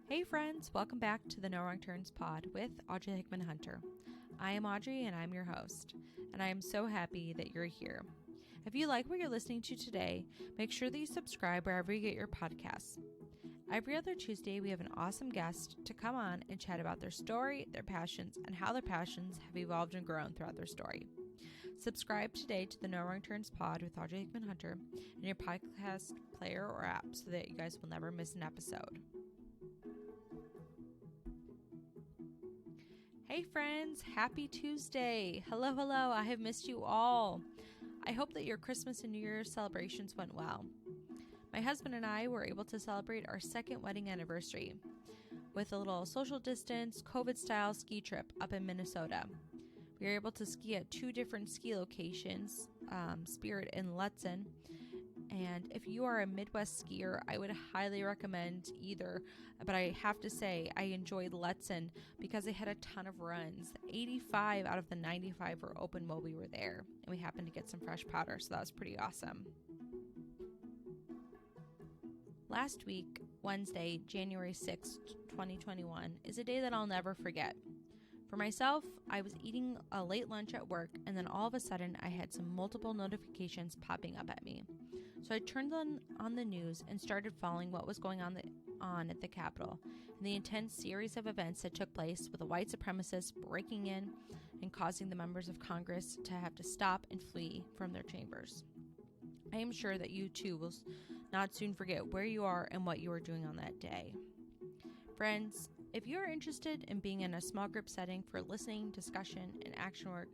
Hey friends, welcome back to the No Wrong Turns pod with Audrey Hickman Hunter. I am Audrey and I'm your host, and I am so happy that you're here. If you like what you're listening to today, make sure that you subscribe wherever you get your podcasts. Every other Tuesday, we have an awesome guest to come on and chat about their story, their passions, and how their passions have evolved and grown throughout their story. Subscribe today to the No Wrong Turns pod with Audrey Hickman Hunter in your podcast player or app so that you guys will never miss an episode. Hey friends, happy Tuesday. Hello, I have missed you all. I hope that your Christmas and New Year's celebrations went well. My husband and I were able to celebrate our second wedding anniversary with a little social distance, COVID-style ski trip up in Minnesota. We were able to ski at two different ski locations, Spirit and Lutzen. And if you are a Midwest skier, I would highly recommend either. But I have to say, I enjoyed Lutzen because they had a ton of runs. 85 out of the 95 were open while we were there. And we happened to get some fresh powder, so that was pretty awesome. Last week, Wednesday, January 6th, 2021, is a day that I'll never forget. For myself, I was eating a late lunch at work, and then all of a sudden I had some multiple notifications popping up at me. So I turned on the news and started following what was going on at the Capitol and the intense series of events that took place with the white supremacists breaking in and causing the members of Congress to have to stop and flee from their chambers. I am sure that you too will not soon forget where you are and what you are doing on that day. Friends, if you are interested in being in a small group setting for listening, discussion, and action work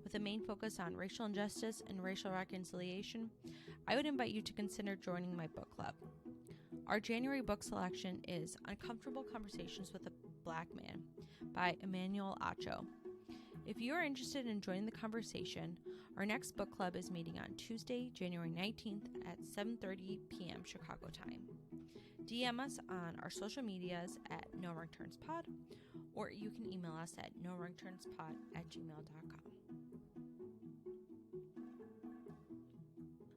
with a main focus on racial injustice and racial reconciliation, I would invite you to consider joining my book club. Our January book selection is Uncomfortable Conversations with a Black Man by Emmanuel Acho. If you are interested in joining the conversation, our next book club is meeting on Tuesday, January 19th at 7:30 p.m. Chicago time. DM us on our social medias at No Wrong Turns Pod, or you can email us at nowrongturnspod@gmail.com.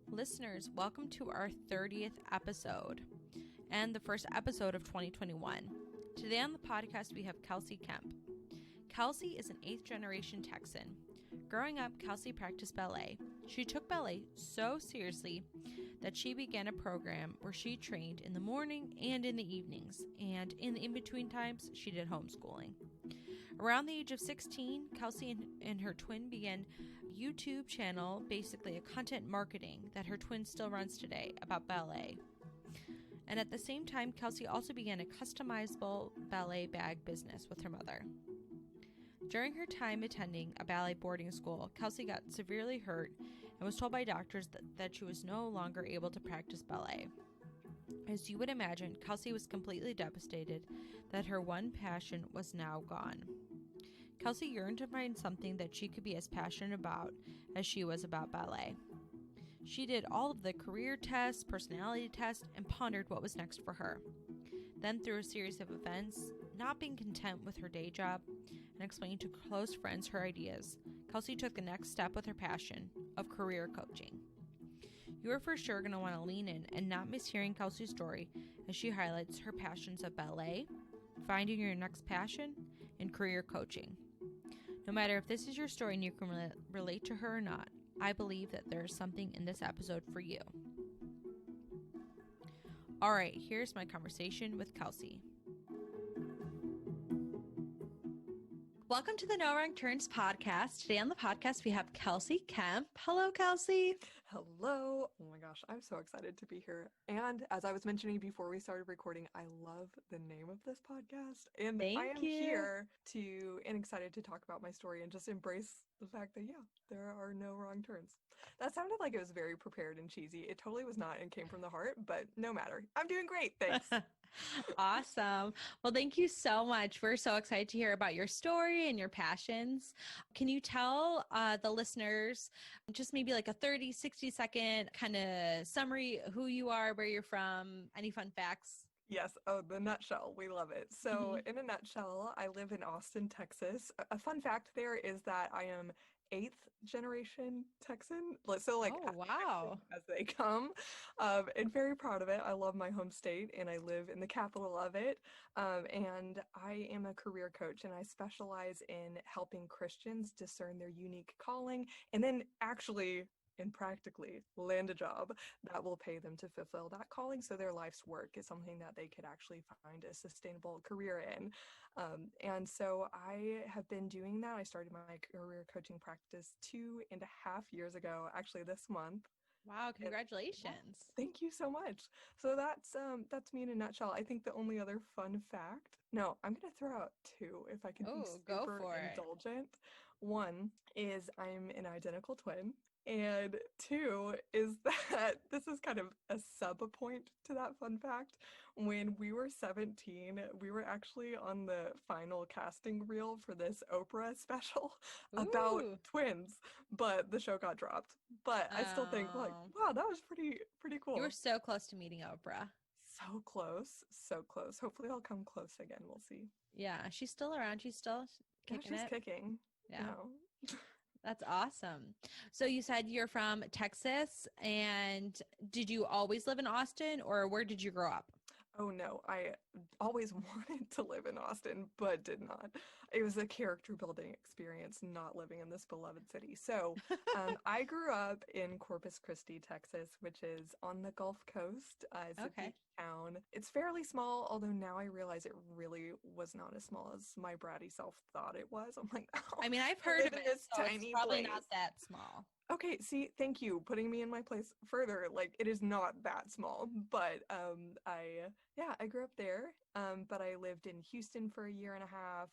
Listeners, welcome to our 30th episode and the first episode of 2021. Today on the podcast, we have Kelsey Kemp. Kelsey is an 8th generation Texan. Growing up, Kelsey practiced ballet. She took ballet so seriously that she began a program where she trained in the morning and in the evenings, and in the in-between times, she did homeschooling. Around the age of 16, Kelsey and her twin began a YouTube channel, basically a content marketing that her twin still runs today about ballet. And at the same time, Kelsey also began a customizable ballet bag business with her mother. During her time attending a ballet boarding school, Kelsey got severely hurt and was told by doctors that she was no longer able to practice ballet. As you would imagine, Kelsey was completely devastated that her one passion was now gone. Kelsey yearned to find something that she could be as passionate about as she was about ballet. She did all of the career tests, personality tests, and pondered what was next for her. Then, through a series of events, not being content with her day job and explaining to close friends her ideas, Kelsey took the next step with her passion of career coaching. You are for sure going to want to lean in and not miss hearing Kelsey's story as she highlights her passions of ballet, finding your next passion, and career coaching. No matter if this is your story and you can relate to her or not, I believe that there is something in this episode for you. All right, here's my conversation with Kelsey. Welcome to the No Wrong Turns podcast. Today on the podcast, we have Kelsey Kemp. Hello, Kelsey. Hello. Oh my gosh, I'm so excited to be here. And as I was mentioning before we started recording, I love the name of this podcast. And I am here and excited to talk about my story and just embrace the fact that, there are no wrong turns. That sounded like it was very prepared and cheesy. It totally was not and came from the heart, but no matter. I'm doing great. Thanks. Awesome. Well, thank you so much. We're so excited to hear about your story and your passions. Can you tell the listeners just maybe like a 30, 60-second kind of summary, who you are, where you're from, any fun facts? Yes. Oh, the nutshell. We love it. So in a nutshell, I live in Austin, Texas. A fun fact there is that I am 8th generation Texan. So like Oh, wow. as they come, and very proud of it. I love my home state and I live in the capital of it. And I am a career coach and I specialize in helping Christians discern their unique calling and then actually and practically land a job that will pay them to fulfill that calling, so their life's work is something that they could actually find a sustainable career in. And so I have been doing that. I started my career coaching practice 2.5 years ago, actually this month. Wow, congratulations. Thank you so much. So that's me in a nutshell. I think the only other fun fact, no, I'm gonna throw out two if I can be Go super for it. indulgent. One is I'm an identical twin. And two is that this is kind of a sub point to that fun fact. When we were 17, we were actually on the final casting reel for this Oprah special about Ooh. twins, but the show got dropped. But I still think like, Oh. wow, that was pretty cool. You were so close to meeting Oprah. So close, so close. Hopefully I'll come close again. We'll see. Yeah, she's still around. She's still kicking She's kicking. Yeah. No. That's awesome. So you said you're from Texas, and did you always live in Austin, or where did you grow up? Oh no, I always wanted to live in Austin, but did not. It was a character building experience not living in this beloved city. So I grew up in Corpus Christi, Texas, which is on the Gulf Coast. It's a beach town. It's fairly small, although now I realize it really was not as small as my bratty self thought it was. I'm like, oh, I mean, I've heard of it, so tiny it's probably place. not that small. Okay, see, thank you, putting me in my place further. Like, it is not that small, but I grew up there, but I lived in Houston for 1.5 years.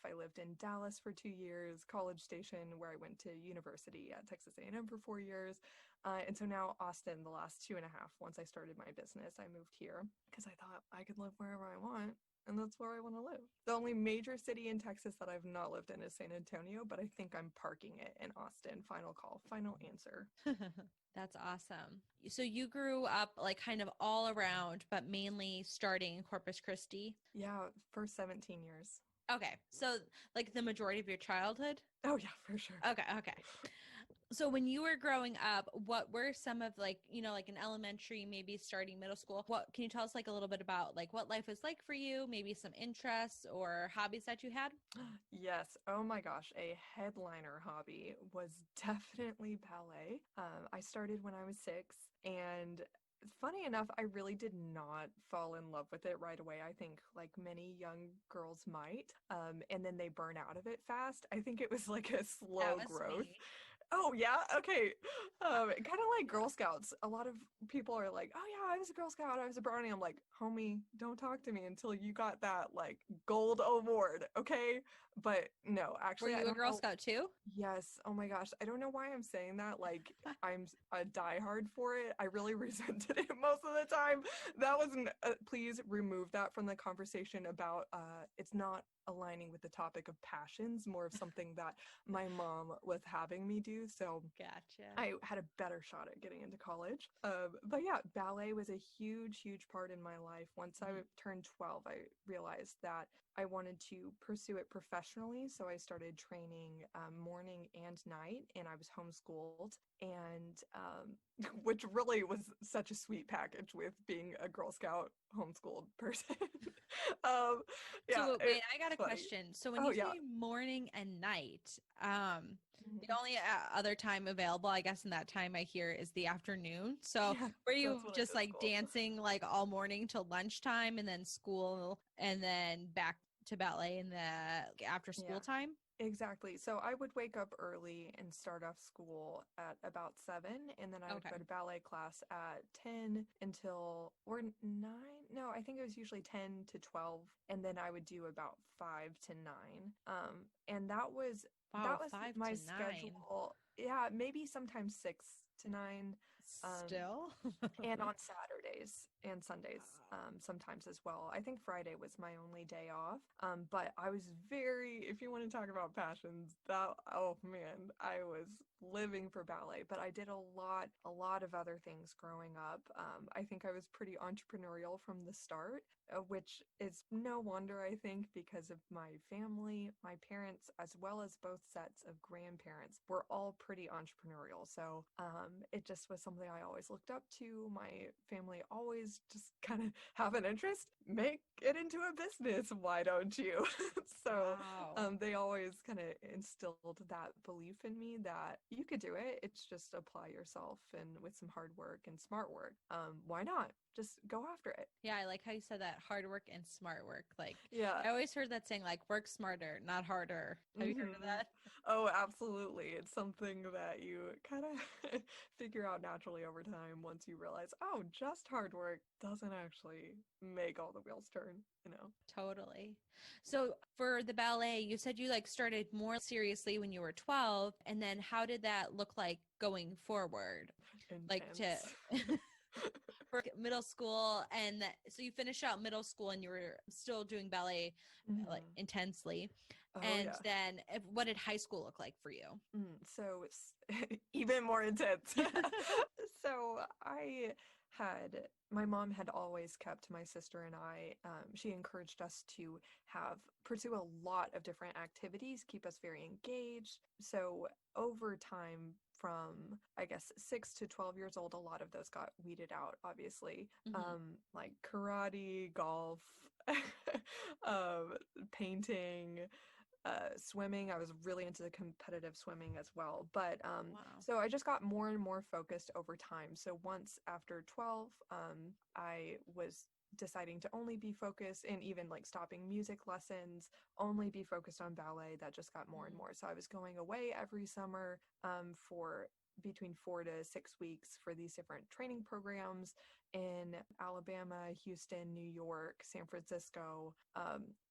I lived in Dallas for 2 years, College Station, where I went to university at Texas A&M for 4 years. And so now Austin, the last 2.5, once I started my business, I moved here because I thought I could live wherever I want. And that's where I want to live. The only major city in Texas that I've not lived in is San Antonio, but I think I'm parking it in Austin. Final call, final answer. That's awesome. So you grew up like kind of all around, but mainly starting in Corpus Christi? Yeah, for 17 years. Okay. So like the majority of your childhood? Oh yeah, for sure. Okay. So when you were growing up, what were some of like, like in elementary, maybe starting middle school, what can you tell us like a little bit about like what life was like for you, maybe some interests or hobbies that you had? Yes. Oh my gosh. A headliner hobby was definitely ballet. I started when I was 6, and funny enough, I really did not fall in love with it right away. I think like many young girls might. And then they burn out of it fast. I think it was like a slow growth. Me. Oh yeah, okay. Kind of like Girl Scouts. A lot of people are like, "Oh yeah, I was a Girl Scout. I was a brownie." I'm like, "Homie, don't talk to me until you got that like gold award, okay?" But no, actually, were you a Girl Scout too? Yes. Oh my gosh, I don't know why I'm saying that. Like, I'm a diehard for it. I really resented it most of the time. That wasn't. Please remove that from the conversation about. It's not aligning with the topic of passions, more of something that my mom was having me do. So gotcha. I had a better shot at getting into college. But yeah, ballet was a huge part in my life. Once I turned 12, I realized that I wanted to pursue it professionally. So I started training morning and night, and I was homeschooled, and which really was such a sweet package with being a Girl Scout homeschooled person. Yeah, so wait, I got a question. So when you say yeah. morning and night, the only other time available, I guess, in that time I hear is the afternoon. So were you just like dancing like all morning till lunchtime, and then school, and then back to ballet in the after school time? Exactly. So I would wake up early and start off school at about 7, and then I would go to ballet class at 10 until, or 9. No, I think it was usually 10 to 12, and then I would do about 5 to 9. And that was my schedule. Yeah, maybe sometimes 6 to 9. Still? And on Saturdays. Fridays and Sundays sometimes as well. I think Friday was my only day off. But I was if you want to talk about passions, oh man, I was living for ballet. But I did a lot of other things growing up. I think I was pretty entrepreneurial from the start, which is no wonder, I think, because of my family, my parents, as well as both sets of grandparents were all pretty entrepreneurial. So it just was something I always looked up to. My family always just kind of have an interest, make it into a business. Why don't you? So wow. they always kind of instilled that belief in me that you could do it. It's just apply yourself, and with some hard work and smart work, why not? Just go after it. Yeah, I like how you said that, hard work and smart work. Like, Yeah. I always heard that saying, like, work smarter, not harder. Have you heard of that? Oh, absolutely. It's something that you kind of figure out naturally over time once you realize, oh, just hard work doesn't actually make all the wheels turn, you know? Totally. So for the ballet, you said you like started more seriously when you were 12. And then how did that look like going forward? Like to Intense. for middle school, and so you finished out middle school and you were still doing ballet like intensely. Oh, And yeah. then what did high school look like for you? So it's even more intense. So my mom had always kept my sister and I, she encouraged us to pursue a lot of different activities, keep us very engaged. So over time, from I guess 6 to 12 years old, a lot of those got weeded out, obviously. Like karate, golf, painting, swimming. I was really into the competitive swimming as well. But Wow. so I just got more and more focused over time. So once after 12, I was deciding to only be focused, and even like stopping music lessons, only be focused on ballet. That just got more and more. So I was going away every summer for between 4 to 6 weeks for these different training programs in Alabama, Houston, New York, San Francisco.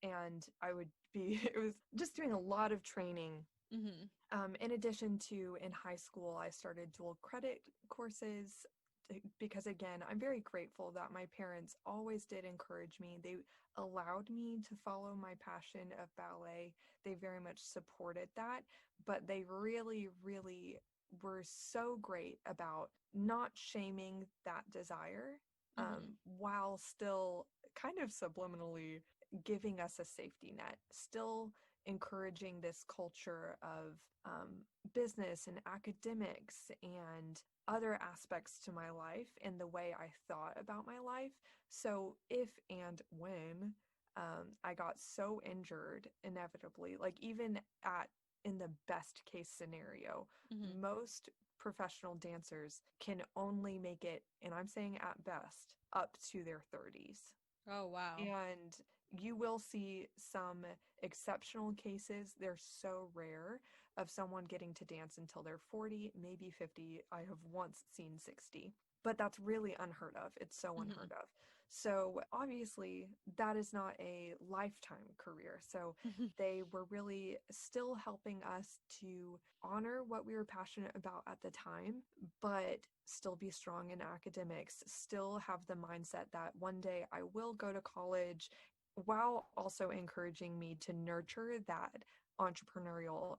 And I would it was just doing a lot of training. In addition to, in high school, I started dual credit courses because, again, I'm very grateful that my parents always did encourage me. They allowed me to follow my passion of ballet. They very much supported that, but they really, really were so great about not shaming that desire, while still kind of subliminally giving us a safety net, still encouraging this culture of business and academics and other aspects to my life and the way I thought about my life. So if and when I got so injured, inevitably, like even in the best case scenario, most professional dancers can only make it, and I'm saying at best, up to their 30s. Oh, wow. And you will see some exceptional cases. They're so rare, of someone getting to dance until they're 40, maybe 50. I have once seen 60, but that's really unheard of. It's so unheard of. So obviously that is not a lifetime career. So they were really still helping us to honor what we were passionate about at the time, but still be strong in academics, still have the mindset that one day I will go to college, while also encouraging me to nurture that entrepreneurial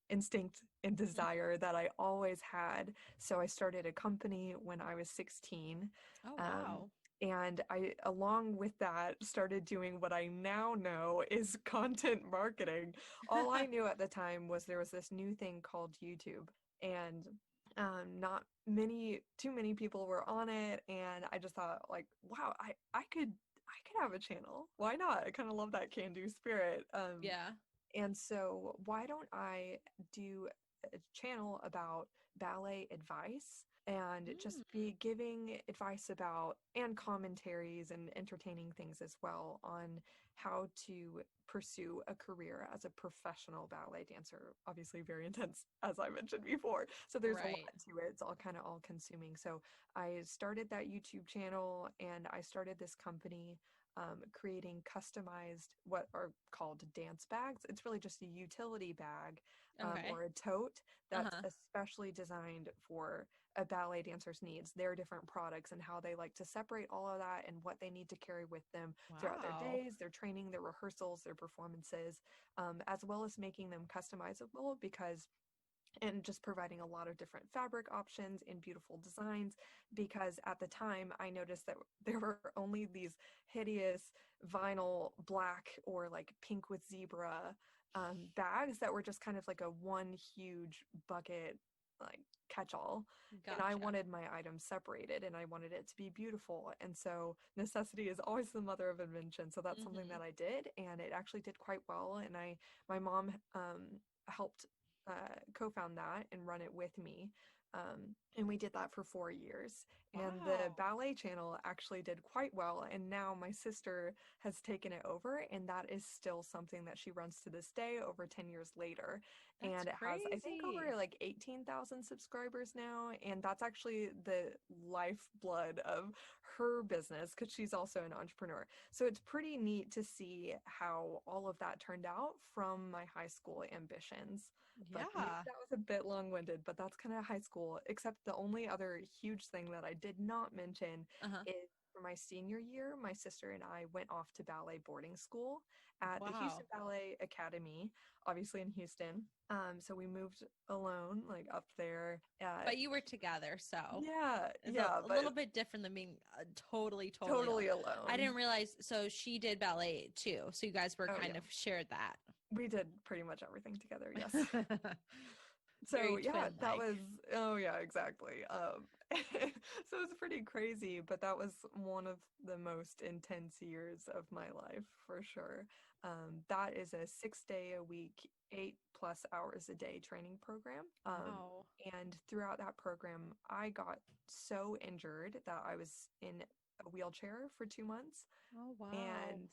instinct and desire that I always had. So I started a company when I was 16. Oh, wow. And I, along with that, started doing what I now know is content marketing. All I knew at the time was there was this new thing called YouTube, and not too many people were on it. And I just thought, like, wow, I could have a channel. Why not? I kind of love that can-do spirit. Yeah. And so why don't I do a channel about ballet advice, and just be giving advice about, and commentaries and entertaining things as well, on how to pursue a career as a professional ballet dancer. Obviously very intense, as I mentioned before. So there's a lot to it. It's all kind of all consuming. So I started that YouTube channel and I started this company creating customized, what are called dance bags. It's really just a utility bag or a tote that's especially designed for a ballet dancer's needs, their different products, and how they like to separate all of that and what they need to carry with them throughout their days, their training, their rehearsals, their performances, as well as making them customizable and just providing a lot of different fabric options and beautiful designs, because at the time I noticed that there were only these hideous vinyl black or like pink with zebra bags that were just kind of like a one huge bucket, like catch-all. Gotcha. And I wanted my items separated and I wanted it to be beautiful. And so necessity is always the mother of invention. So that's something that I did, and it actually did quite well. And my mom helped co-found that and run it with me. And we did that for 4 years. And the Ballet channel actually did quite well. And now my sister has taken it over, and that is still something that she runs to this day over 10 years later. That's and it crazy. has, I think, over like 18,000 subscribers now. And that's actually the lifeblood of her business, because she's also an entrepreneur. So it's pretty neat to see how all of that turned out from my high school ambitions. Yeah. But maybe that was a bit long-winded, but that's kind of high school, except the only other huge thing that I did not mention is for my senior year, my sister and I went off to ballet boarding school at the Houston Ballet Academy, obviously in Houston. So we moved alone, like up there. But you were together, so it's a little bit different than being totally alone. I didn't realize. So she did ballet too. So you guys were kind of shared that. We did pretty much everything together. Yes. So yeah, that was, exactly. So it was pretty crazy, but that was one of the most intense years of my life for sure. That is a 6-day-a-week, 8+ hours a day training program. And throughout that program, I got so injured that I was in a wheelchair for 2 months. Oh, wow. And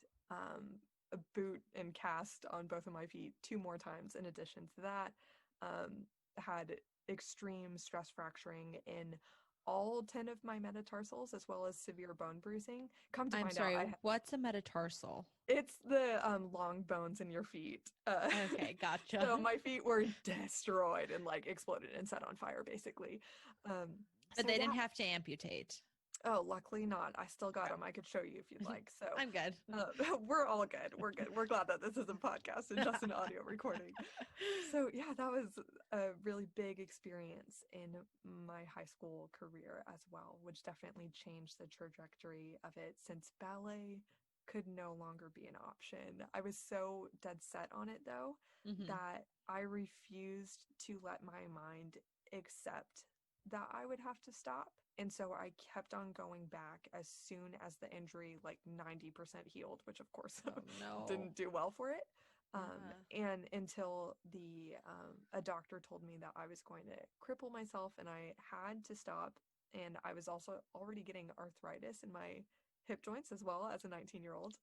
a boot and cast on both of my feet 2 more times in addition to that. Had extreme stress fracturing in all 10 of my metatarsals, as well as severe bone bruising. I'm sorry, what's a metatarsal? It's the long bones in your feet. Okay, gotcha. So my feet were destroyed and like exploded and set on fire, basically. But they didn't have to amputate. Oh, luckily not. I still got them. I could show you if you'd like. So I'm good. We're all good. We're good. We're glad that this is a podcast and just an audio recording. So yeah, that was a really big experience in my high school career as well, which definitely changed the trajectory of it, since ballet could no longer be an option. I was so dead set on it though, that I refused to let my mind accept that I would have to stop. And so I kept on going back as soon as the injury, like 90% healed, which of course didn't do well for it. And until a doctor told me that I was going to cripple myself and I had to stop. And I was also already getting arthritis in my hip joints as well as a 19-year-old.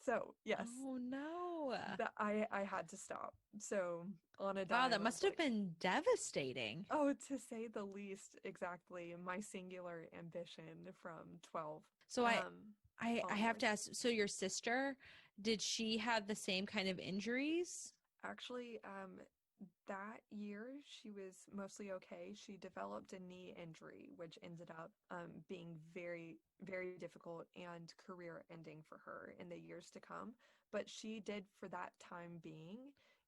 So yes. Oh no. I had to stop. So on a dime, that must have been devastating. Oh, to say the least. Exactly. My singular ambition from 12. So I have to ask, so your sister, did she have the same kind of injuries? Actually, that year she was mostly okay. She developed a knee injury, which ended up being very, very difficult and career ending for her in the years to come. But she did, for that time being,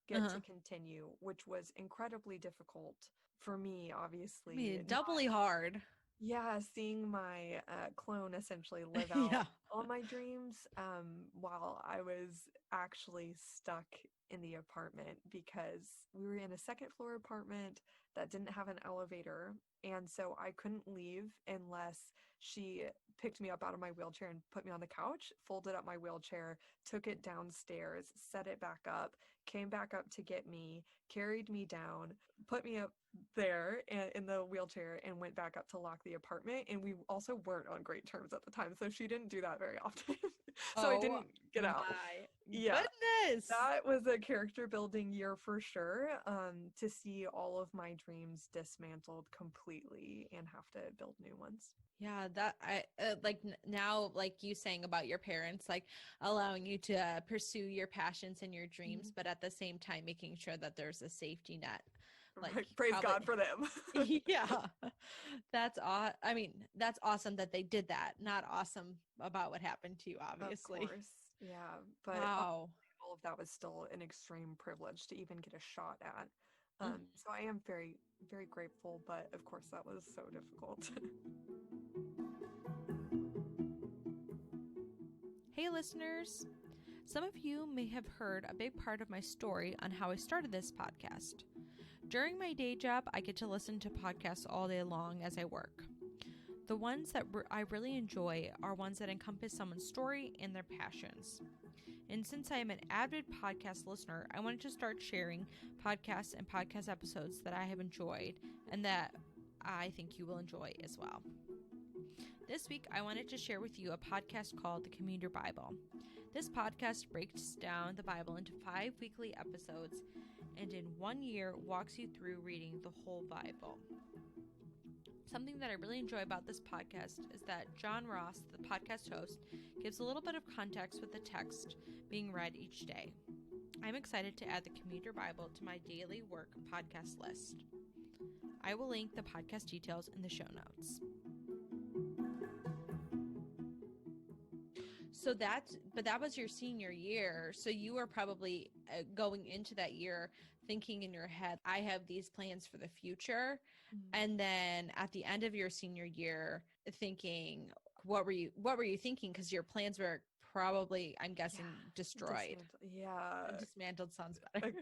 get to continue, which was incredibly difficult for me, obviously. I mean, doubly hard. Yeah, seeing my clone essentially live out all my dreams while I was actually stuck in the apartment, because we were in a second floor apartment that didn't have an elevator. And so I couldn't leave unless she picked me up out of my wheelchair and put me on the couch, folded up my wheelchair, took it downstairs, set it back up, came back up to get me, carried me down, put me up there in the wheelchair, and went back up to lock the apartment. And we also weren't on great terms at the time, so she didn't do that very often. So I didn't get out. Yeah. Goodness. That was a character building year for sure. To see all of my dreams dismantled completely and have to build new ones. Yeah, that I like now, like you saying about your parents, like allowing you to pursue your passions and your dreams, but at the same time making sure that there's a safety net. Like, Right. Praise God for them. Yeah, I mean, that's awesome that they did that. Not awesome about what happened to you, obviously. Of course. Yeah. But Wow. all of that was still an extreme privilege to even get a shot at. Mhm. So I am very, very grateful, but of course that was so difficult. Hey, listeners. Some of you may have heard a big part of my story on how I started this podcast. During my day job, I get to listen to podcasts all day long as I work. The ones that I really enjoy are ones that encompass someone's story and their passions. And since I am an avid podcast listener, I wanted to start sharing podcasts and podcast episodes that I have enjoyed and that I think you will enjoy as well. This week, I wanted to share with you a podcast called The Commuter Bible. This podcast breaks down the Bible into 5 weekly episodes and in 1 year walks you through reading the whole Bible. Something that I really enjoy about this podcast is that John Ross, the podcast host, gives a little bit of context with the text being read each day. I'm excited to add the Commuter Bible to my daily work podcast list. I will link the podcast details in the show notes. So that was your senior year. So you were probably going into that year thinking in your head, I have these plans for the future. Mm-hmm. And then at the end of your senior year thinking, what were you thinking? Because your plans were probably, I'm guessing, destroyed. Dismantled sounds better.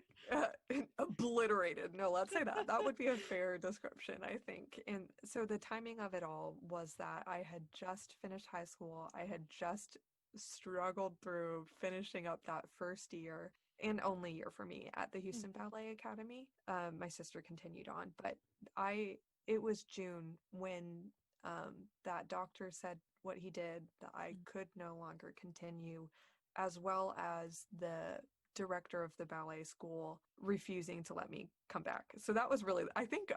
Obliterated. No, let's say that. That would be a fair description, I think. And so the timing of it all was that I had just finished high school. I had just struggled through finishing up that first year and only year for me at the Houston Ballet Academy. My sister continued on, but it was June when that doctor said what he did, that I could no longer continue, as well as the director of the ballet school refusing to let me come back. So that was really, I think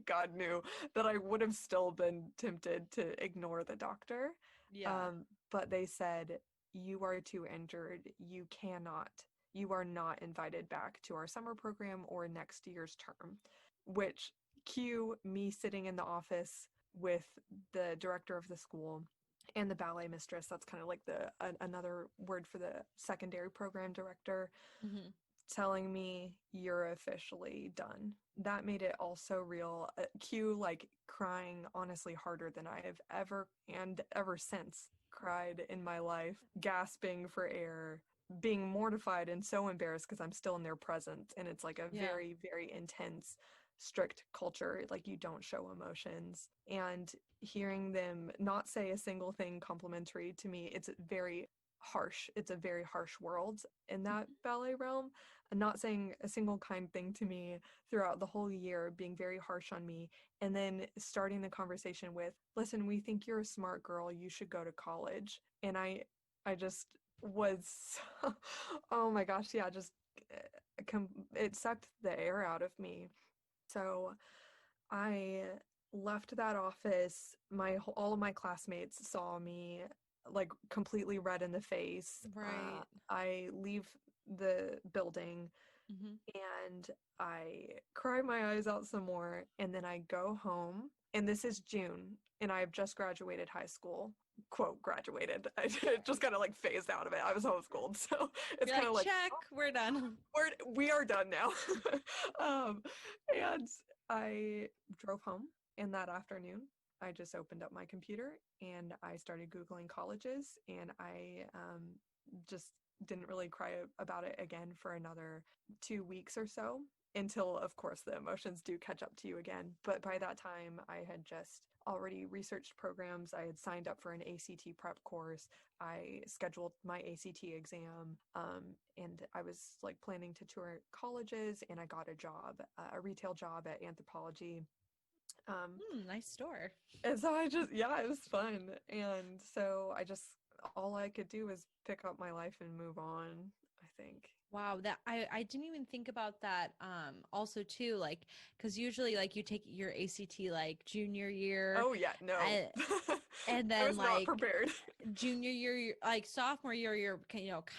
God knew that I would have still been tempted to ignore the doctor. Yeah. But they said, you are too injured. You are not invited back to our summer program or next year's term, which cue me sitting in the office with the director of the school and the ballet mistress. That's kind of like another word for the secondary program director, telling me you're officially done. That made it all so real. Cue like crying honestly harder than I have ever since cried in my life, gasping for air, being mortified and so embarrassed because I'm still in their presence. And it's like a very, very intense, strict culture. Like you don't show emotions. And hearing them not say a single thing complimentary to me, it's very harsh. It's a very harsh world in that ballet realm. Not saying a single kind thing to me throughout the whole year, being very harsh on me, and then starting the conversation with, listen, we think you're a smart girl, you should go to college. And I just was, oh my gosh, yeah, just it sucked the air out of me. So I left that office. All of my classmates saw me like completely red in the face. Right. I leave the building and I cry my eyes out some more, and then I go home, and this is June, and I've just graduated high school. Quote, graduated. I just kind of like phased out of it. I was homeschooled, so it's kind of like check, we're done. We are done now. And I drove home, and that afternoon I just opened up my computer and I started Googling colleges, and I just didn't really cry about it again for another 2 weeks or so, until of course the emotions do catch up to you again. But by that time I had just already researched programs. I had signed up for an ACT prep course. I scheduled my ACT exam, and I was like planning to tour colleges, and I got a job, a retail job at Anthropologie. Nice store. And so it was fun. And so all I could do was pick up my life and move on, I think. Wow, that I didn't even think about that. Also too, like, because usually like you take your ACT like junior year, Oh yeah, no. and I then was not like prepared. junior year, like sophomore year, you're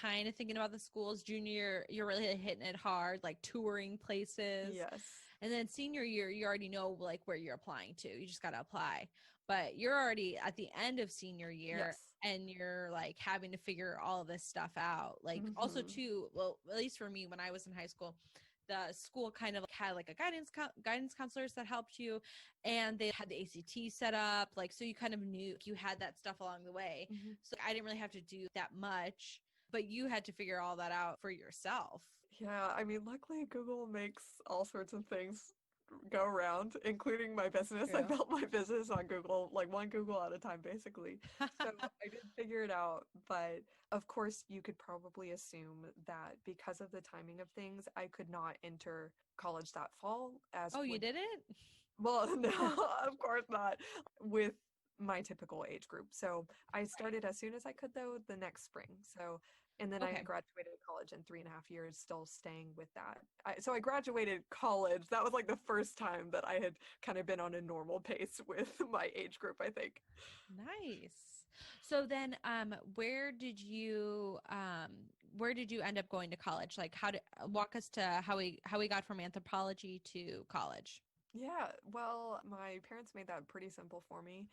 kind of thinking about the schools. Junior year, you're really hitting it hard, like touring places. Yes. And then senior year, you already know like where you're applying to. You just got to apply. But you're already at the end of senior year Yes. and you're like having to figure all of this stuff out. Like also too, well, at least for me when I was in high school, the school kind of had like a guidance counselors that helped you, and they had the ACT set up, like, so you kind of knew you had that stuff along the way. So I didn't really have to do that much, but you had to figure all that out for yourself. Yeah, I mean, luckily Google makes all sorts of things go around, including my business. I built my business on Google, like one Google at a time, basically. So I did figure it out. But of course, you could probably assume that because of the timing of things, I could not enter college that fall. You did it? Well, no, of course not, with my typical age group. So I started as soon as I could, though, the next spring. So, and then I graduated college in 3.5 years, still staying with that. So I graduated college. That was like the first time that I had kind of been on a normal pace with my age group, I think. Nice. So then, where did you end up going to college? Like, walk us to how we got from anthropology to college. Yeah, well, my parents made that pretty simple for me.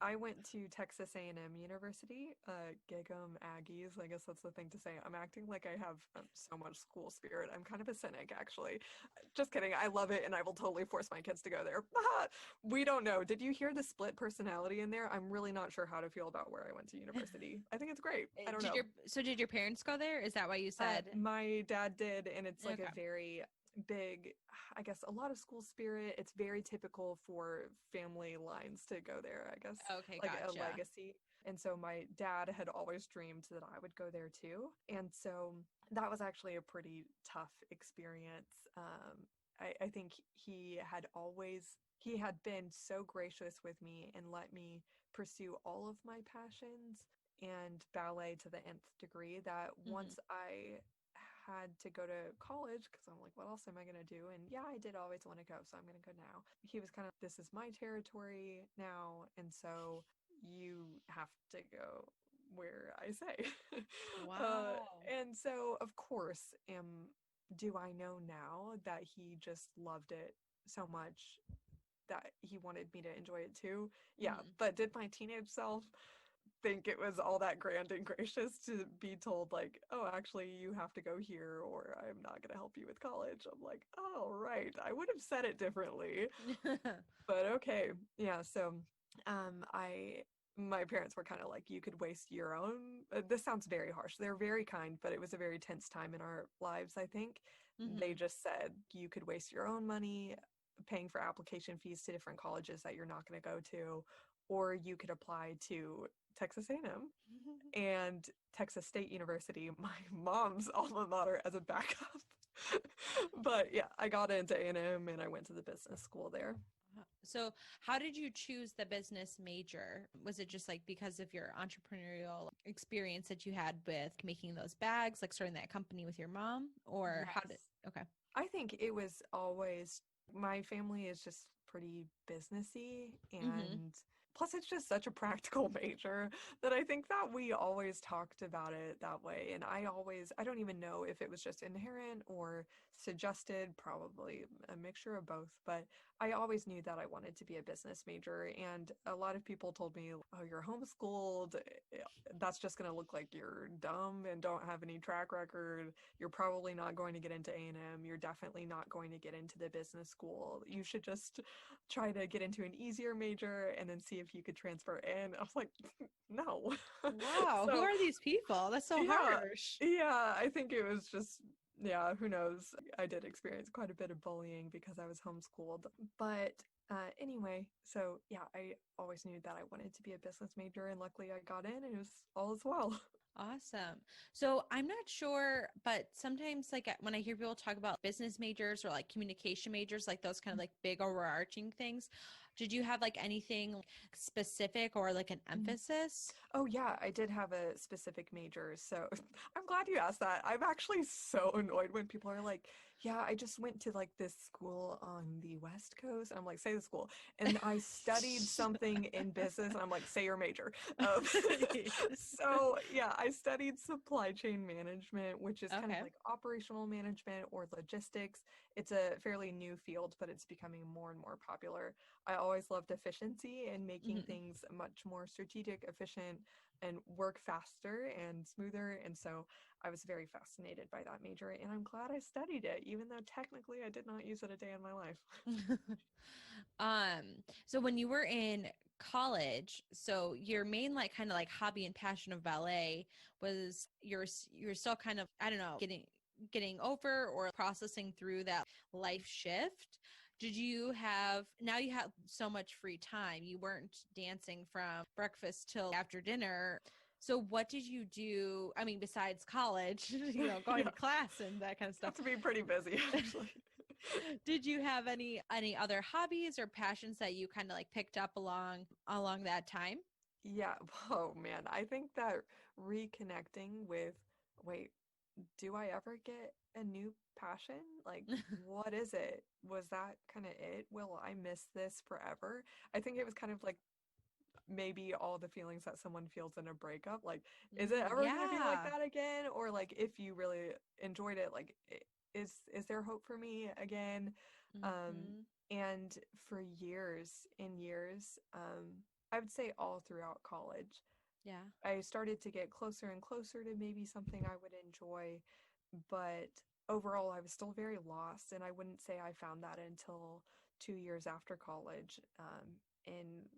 I went to Texas A&M University, gig 'em Aggies. I guess that's the thing to say. I'm acting like I have so much school spirit. I'm kind of a cynic, actually. Just kidding. I love it, and I will totally force my kids to go there. We don't know. Did you hear the split personality in there? I'm really not sure how to feel about where I went to university. I think it's great. I don't know. Did your parents go there? Is that why you said? My dad did, and it's like a very big, I guess, a lot of school spirit. It's very typical for family lines to go there, I guess. Okay, like gotcha. a legacy. And so my dad had always dreamed that I would go there too. And so that was actually a pretty tough experience. I think he had been so gracious with me and let me pursue all of my passions and ballet to the nth degree that once I had to go to college, because I'm like, what else am I going to do? And yeah, I did always want to go, so I'm going to go now. He was kind of, this is my territory now, and so you have to go where I say. Wow. And so, of course, do I know now that he just loved it so much that he wanted me to enjoy it too? Yeah, but did my teenage self think it was all that grand and gracious to be told, like, oh, actually you have to go here, or I'm not going to help you with college? I'm like, oh, right, I would have said it differently. But okay. Yeah, so my parents were kind of like, you could waste your own, this sounds very harsh, they're very kind, but it was a very tense time in our lives, I think. They just said you could waste your own money paying for application fees to different colleges that you're not going to go to, or you could apply to Texas A&M and Texas State University, my mom's alma mater, as a backup. But yeah, I got into A&M and I went to the business school there. So how did you choose the business major? Was it just like because of your entrepreneurial experience that you had with making those bags, like starting that company with your mom? Or okay. I think it was always, my family is just pretty businessy, and plus it's just such a practical major that I think that we always talked about it that way. And I don't even know if it was just inherent or suggested, probably a mixture of both, but I always knew that I wanted to be a business major. And a lot of people told me, oh, you're homeschooled, that's just going to look like you're dumb and don't have any track record. You're probably not going to get into A&M. You're definitely not going to get into the business school. You should just try to get into an easier major and then see if you could transfer in. I was like, no. Wow. So, who are these people? That's so harsh. Yeah, I think it was just, yeah, who knows? I did experience quite a bit of bullying because I was homeschooled. But anyway, so yeah, I always knew that I wanted to be a business major, and luckily I got in and it was all as well. Awesome. So I'm not sure, but sometimes like when I hear people talk about business majors or like communication majors, like those kind of like big overarching things, Did you have like anything specific or like an emphasis? Oh yeah, I did have a specific major. So I'm glad you asked that. I'm actually so annoyed when people are like, yeah, I just went to like this school on the West Coast. I'm like, say the school. And I studied something in business. And I'm like, say your major. Um, so yeah, I studied supply chain management, which is kind of like operational management or logistics. It's a fairly new field, but it's becoming more and more popular. I always loved efficiency and making things much more strategic, efficient, and work faster and smoother. And so I was very fascinated by that major, and I'm glad I studied it, even though technically I did not use it a day in my life. So when you were in college, so your main like kind of like hobby and passion of ballet was you're still kind of, I don't know, getting over or processing through that life shift. Did you have, now you have so much free time, you weren't dancing from breakfast till after dinner. So what did you do? I mean, besides college, going to class and that kind of stuff. Have to be pretty busy, actually. Did you have any other hobbies or passions that you kind of like picked up along that time? Yeah. Oh man, I think that reconnecting with, wait, do I ever get a new passion? Like, what is it? Was that kind of it? Will I miss this forever? I think it was kind of like maybe all the feelings that someone feels in a breakup. Like, is it ever going to be like that again? Or like, if you really enjoyed it, like, is there hope for me again? And for years and years, I would say all throughout college, I started to get closer and closer to maybe something I would enjoy, but overall I was still very lost, and I wouldn't say I found that until 2 years after college, and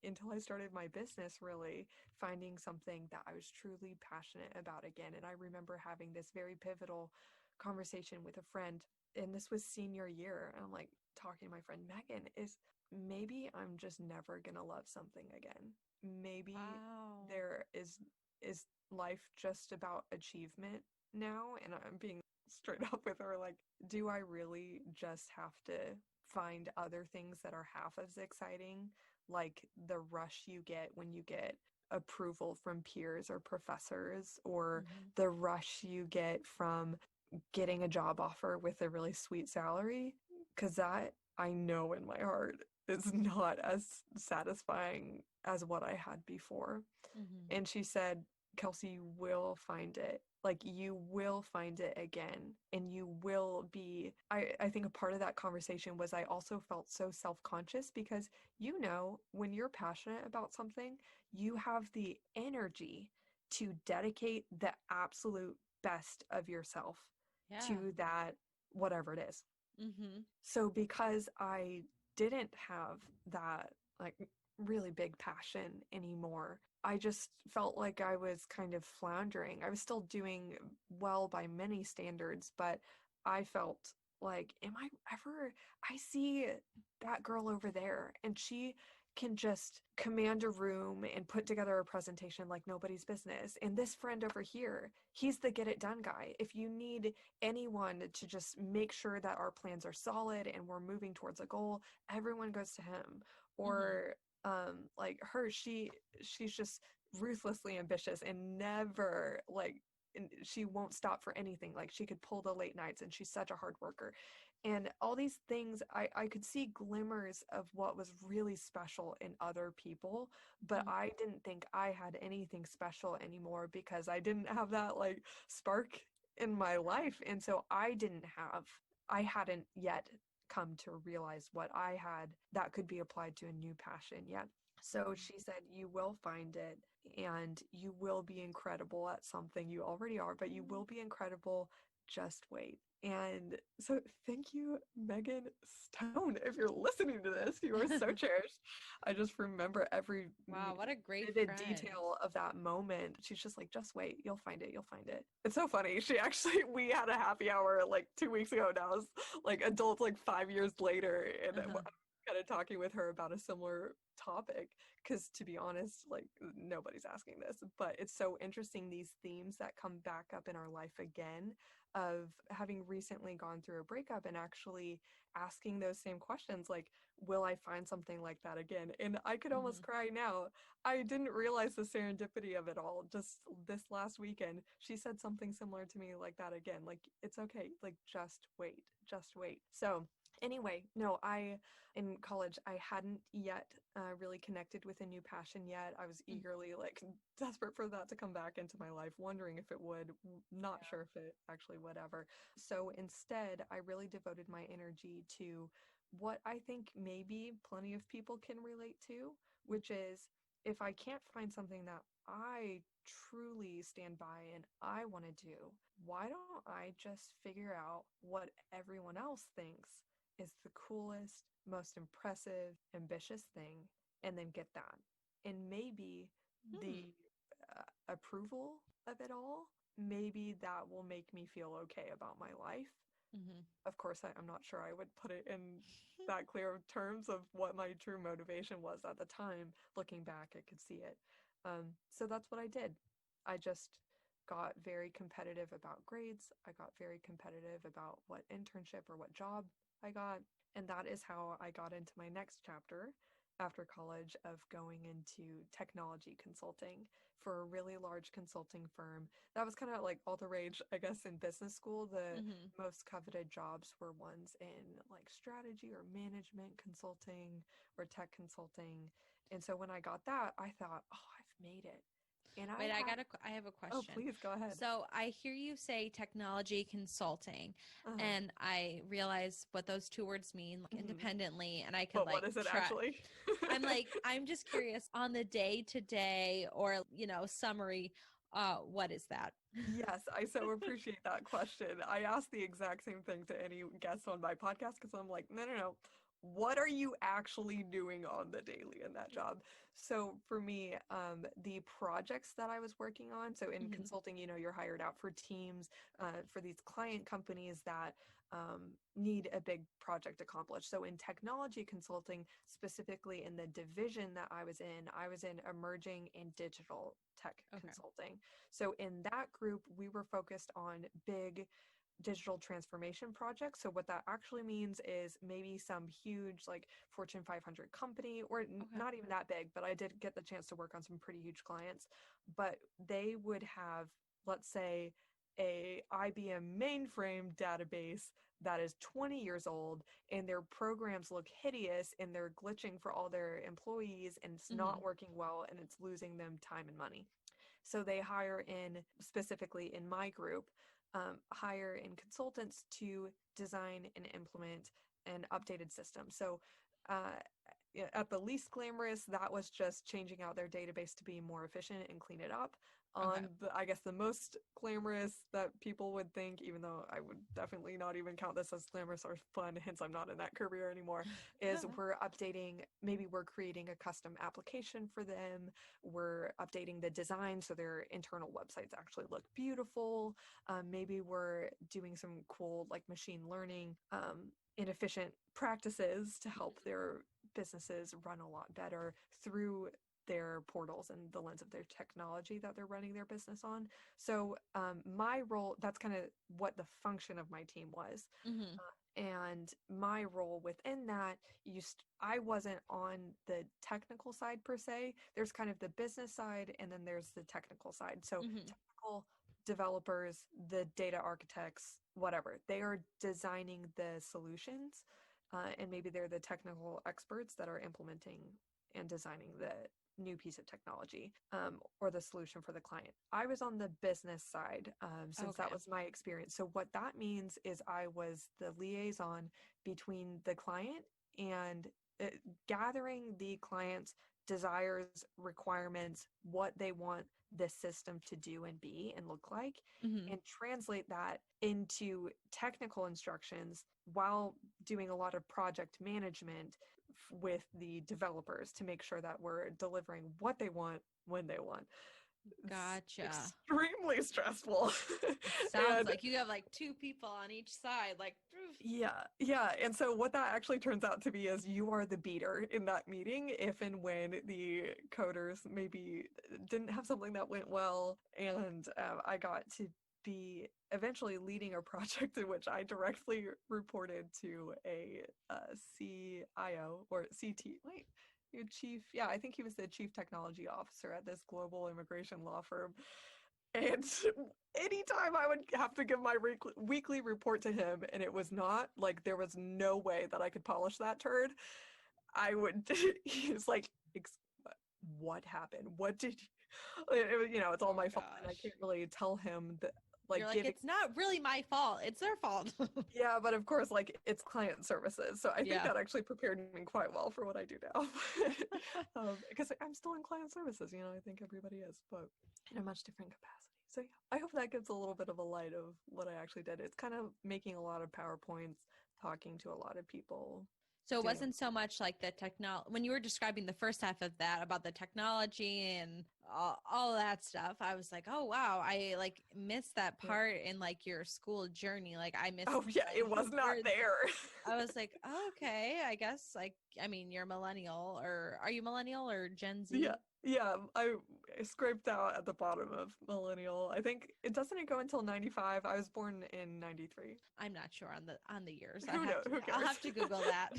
until I started my business, really finding something that I was truly passionate about again. And I remember having this very pivotal conversation with a friend, and this was senior year, and I'm like talking to my friend Megan, is maybe I'm just never gonna love something again. Maybe there is life just about achievement now. And I'm being straight up with her, like, do I really just have to find other things that are half as exciting, like the rush you get when you get approval from peers or professors, or the rush you get from getting a job offer with a really sweet salary? Because that, I know in my heart, is not as satisfying as what I had before. And she said, Kelsey, you will find it. Like, you will find it again, and you will be, I think a part of that conversation was I also felt so self-conscious because, when you're passionate about something, you have the energy to dedicate the absolute best of yourself to that, whatever it is. So because I didn't have that like really big passion anymore, I just felt like I was kind of floundering. I was still doing well by many standards, but I felt like, I see that girl over there, and she can just command a room and put together a presentation like nobody's business. And this friend over here, he's the get it done guy. If you need anyone to just make sure that our plans are solid and we're moving towards a goal, everyone goes to him. Or like her, she's just ruthlessly ambitious and never she won't stop for anything. Like, she could pull the late nights, and she's such a hard worker. And all these things, I could see glimmers of what was really special in other people, but I didn't think I had anything special anymore because I didn't have that like spark in my life. And so I hadn't yet come to realize what I had that could be applied to a new passion yet. So she said, you will find it, and you will be incredible at something. You already are, but you will be incredible. Just wait. And so thank you, Megan Stone. If you're listening to this, you are so cherished. I just remember every what a great detail of that moment. She's just like, just wait, you'll find it, you'll find it. It's so funny. We had a happy hour like 2 weeks ago now, like adults like 5 years later, and I'm kind of talking with her about a similar topic, because to be honest, like nobody's asking this, but it's so interesting, these themes that come back up in our life again, of having recently gone through a breakup and actually asking those same questions, like, will I find something like that again? And I could almost cry now. I didn't realize the serendipity of it all. Just this last weekend, she said something similar to me like that again. Like, it's okay. Like, just wait. Just wait. So anyway, no, in college, I hadn't yet really connected with a new passion yet. I was eagerly, like, desperate for that to come back into my life, wondering if it would, not sure if it actually would ever. So instead, I really devoted my energy to what I think maybe plenty of people can relate to, which is, if I can't find something that I truly stand by and I want to do, why don't I just figure out what everyone else thinks is the coolest, most impressive, ambitious thing, and then get that. And maybe the approval of it all, maybe that will make me feel okay about my life. Of course, I'm not sure I would put it in that clear of terms of what my true motivation was at the time. Looking back, I could see it. So that's what I did. I just got very competitive about grades. I got very competitive about what internship or what job I got. And that is how I got into my next chapter after college, of going into technology consulting for a really large consulting firm. That was kind of like all the rage, I guess, in business school. The most coveted jobs were ones in like strategy or management consulting or tech consulting. And so when I got that, I thought, oh, I've made it. And Wait, I have a question. Oh, please go ahead. So I hear you say technology consulting, and I realize what those two words mean, like, independently, and I can, but like, what is it actually? I'm just curious on the day to day, or, summary. What is that? Yes, I so appreciate that question. I ask the exact same thing to any guest on my podcast, because I'm like, no. What are you actually doing on the daily in that job? So for me, the projects that I was working on, so in consulting, you're hired out for teams, for these client companies that need a big project accomplished. So in technology consulting, specifically in the division that I was in emerging and digital tech consulting. So in that group, we were focused on big digital transformation projects. So what that actually means is maybe some huge, like, Fortune 500 company, or not even that big, but I did get the chance to work on some pretty huge clients. But they would have, let's say, a IBM mainframe database that is 20 years old, and their programs look hideous, and they're glitching for all their employees, and it's not working well, and it's losing them time and money. So they hire in, specifically in my group, hire in consultants to design and implement an updated system. So at the least glamorous, that was just changing out their database to be more efficient and clean it up. On I guess the most glamorous that people would think, even though I would definitely not even count this as glamorous or fun, hence I'm not in that career anymore, is we're updating, maybe we're creating a custom application for them. We're updating the design so their internal websites actually look beautiful. Maybe we're doing some cool, like, machine learning and efficient practices to help their businesses run a lot better through their portals and the lens of their technology that they're running their business on. So my role, that's kind of what the function of my team was. And my role within that, I wasn't on the technical side per se. There's kind of the business side, and then there's the technical side. So technical developers, the data architects, whatever, they are designing the solutions, and maybe they're the technical experts that are implementing and designing the new piece of technology, or the solution for the client. I was on the business side, since that was my experience. So what that means is I was the liaison between the client and gathering the client's desires, requirements, what they want the system to do and be and look like, and translate that into technical instructions while doing a lot of project management with the developers to make sure that we're delivering what they want when they want. Gotcha. Extremely stressful. Sounds like you have like two people on each side, like. Yeah. And so what that actually turns out to be is you are the beater in that meeting if and when the coders maybe didn't have something that went well. And I got to be eventually leading a project in which I directly reported to a CIO or CT. Wait, chief. Yeah, I think he was the chief technology officer at this global immigration law firm. And anytime I would have to give my weekly report to him, and it was not like there was no way that I could polish that turd, I would, he was like, what happened? What did you, it's all my fault. And I can't really tell him that. You're like, it's not really my fault. It's their fault. Yeah, but of course, like, it's client services. So I think that actually prepared me quite well for what I do now. Because I'm still in client services, I think everybody is, but in a much different capacity. So yeah, I hope that gives a little bit of a light of what I actually did. It's kind of making a lot of PowerPoints, talking to a lot of people. So it wasn't so much like the technology, when you were describing the first half of that about the technology and all that stuff, I was like, oh, wow, I like missed that part in like your school journey. Like I missed. Oh yeah, it was not there. I was like, oh, okay, I guess like, I mean, you're millennial, or are you millennial or Gen Z? Yeah, I scraped out at the bottom of millennial. I think it doesn't go until 95. I was born in 93. I'm not sure on the years. Who knows? Who cares? I'll have to Google that.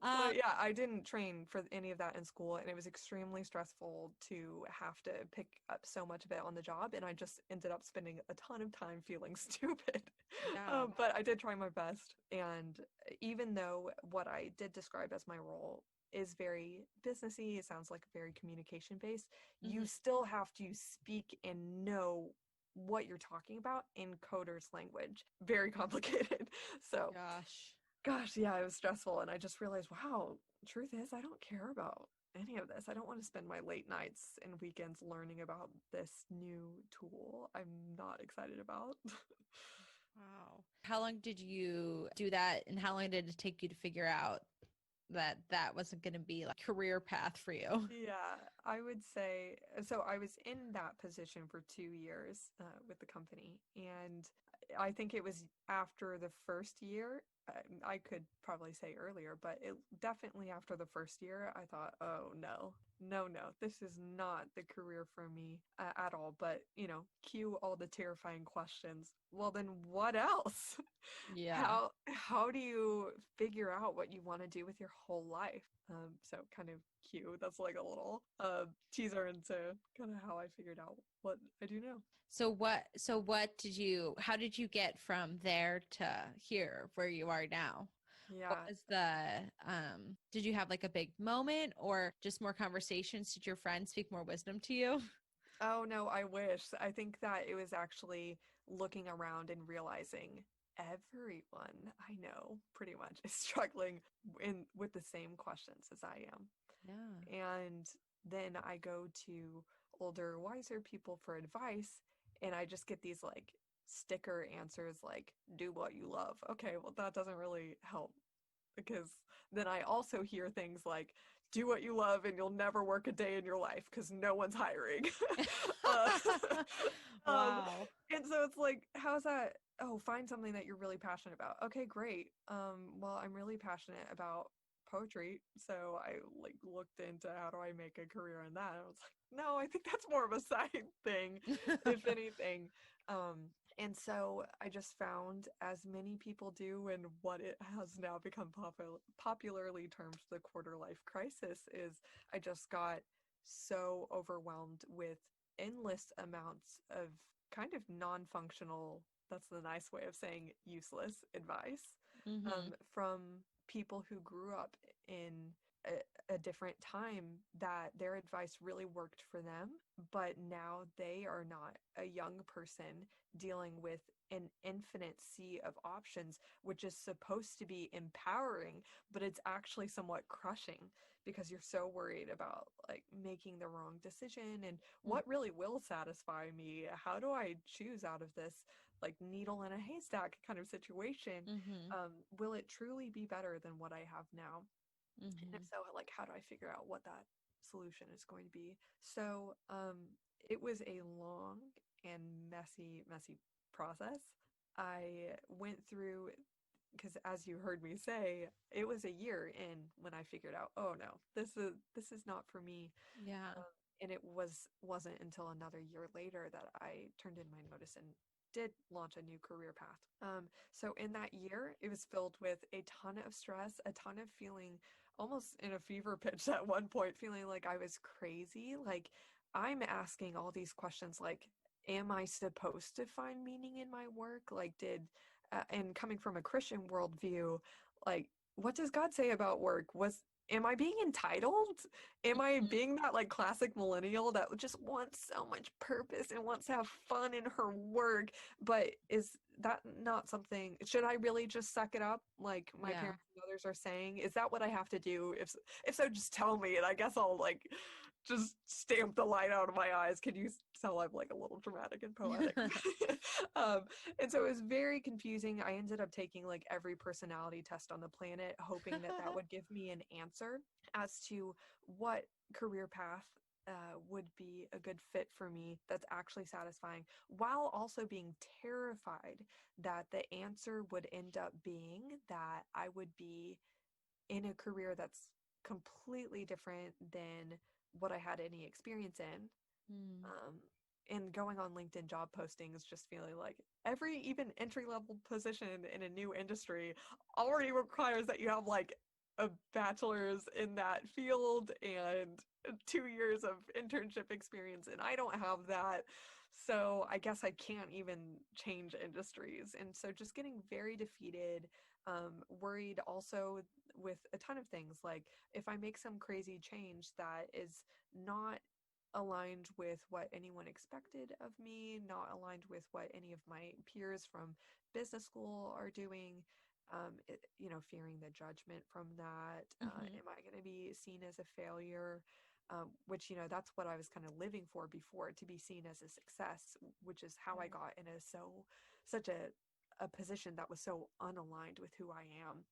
Yeah, I didn't train for any of that in school, and it was extremely stressful to have to pick up so much of it on the job, and I just ended up spending a ton of time feeling stupid. But I did try my best, and even though what I did describe as my role is very businessy, it sounds like very communication based, you still have to speak and know what you're talking about in coders language. Very complicated. So gosh, yeah, it was stressful, and I just realized, wow, truth is I don't care about any of this. I don't want to spend my late nights and weekends learning about this new tool I'm not excited about. Wow. How long did you do that, and how long did it take you to figure out that wasn't going to be like a career path for you? Yeah, I would say, so I was in that position for 2 years with the company, and I think it was after the first year, I could probably say earlier, but it definitely after the first year, I thought, oh no, this is not the career for me at all. But, cue all the terrifying questions. Well, then what else? Yeah. How do you figure out what you want to do with your whole life? So kind of cue. That's like a little teaser into kind of how I figured out what I do now. So how did you get from there to here where you are now? Yeah. What was did you have like a big moment, or just more conversations? Did your friends speak more wisdom to you? Oh no, I wish. I think that it was actually looking around and realizing everyone I know pretty much is struggling with the same questions as I am. Yeah. And then I go to older, wiser people for advice, and I just get these like sticker answers like, do what you love. Okay, well, that doesn't really help, because then I also hear things like, do what you love and you'll never work a day in your life because no one's hiring. Wow. And so it's like, how's that? Oh, find something that you're really passionate about. Okay, great. Well, I'm really passionate about poetry, so I like looked into how do I make a career in that. I was like, no, I think that's more of a side thing, if anything. And so I just found, as many people do, and what it has now become popularly termed the quarter life crisis, is I just got so overwhelmed with endless amounts of kind of non-functional, that's the nice way of saying useless advice, from people who grew up in a different time, that their advice really worked for them, but now they are not a young person dealing with an infinite sea of options, which is supposed to be empowering, but it's actually somewhat crushing, because you're so worried about like making the wrong decision and what really will satisfy me. How do I choose out of this like needle in a haystack kind of situation? Will it truly be better than what I have now? And if so, like, how do I figure out what that solution is going to be? So it was a long and messy process. I went through, because as you heard me say, it was a year in when I figured out, oh no, this is not for me. Yeah. And it wasn't until another year later that I turned in my notice and did launch a new career path. So in that year, it was filled with a ton of stress, a ton of feeling almost in a fever pitch at one point, feeling like I was crazy. Like, I'm asking all these questions like, am I supposed to find meaning in my work? Like, and coming from a Christian worldview, like, what does God say about work? Am I being entitled? Am I being that like classic millennial that just wants so much purpose and wants to have fun in her work? But is that not something, should I really just suck it up like my parents and others are saying? Is that what I have to do? If so, just tell me, and I guess I'll like just stamp the light out of my eyes. Can you tell I'm like a little dramatic and poetic? And so it was very confusing. I ended up taking like every personality test on the planet, hoping that would give me an answer as to what career path would be a good fit for me that's actually satisfying, while also being terrified that the answer would end up being that I would be in a career that's completely different than what I had any experience in. And going on LinkedIn job postings, just feeling like every even entry-level position in a new industry already requires that you have like a bachelor's in that field and 2 years of internship experience, and I don't have that. So I guess I can't even change industries. And so just getting very defeated, worried also with a ton of things, like if I make some crazy change that is not aligned with what anyone expected of me, not aligned with what any of my peers from business school are doing, fearing the judgment from that. Am I going to be seen as a failure? Which, that's what I was kind of living for before, to be seen as a success, which is how I got in such a position that was so unaligned with who I am.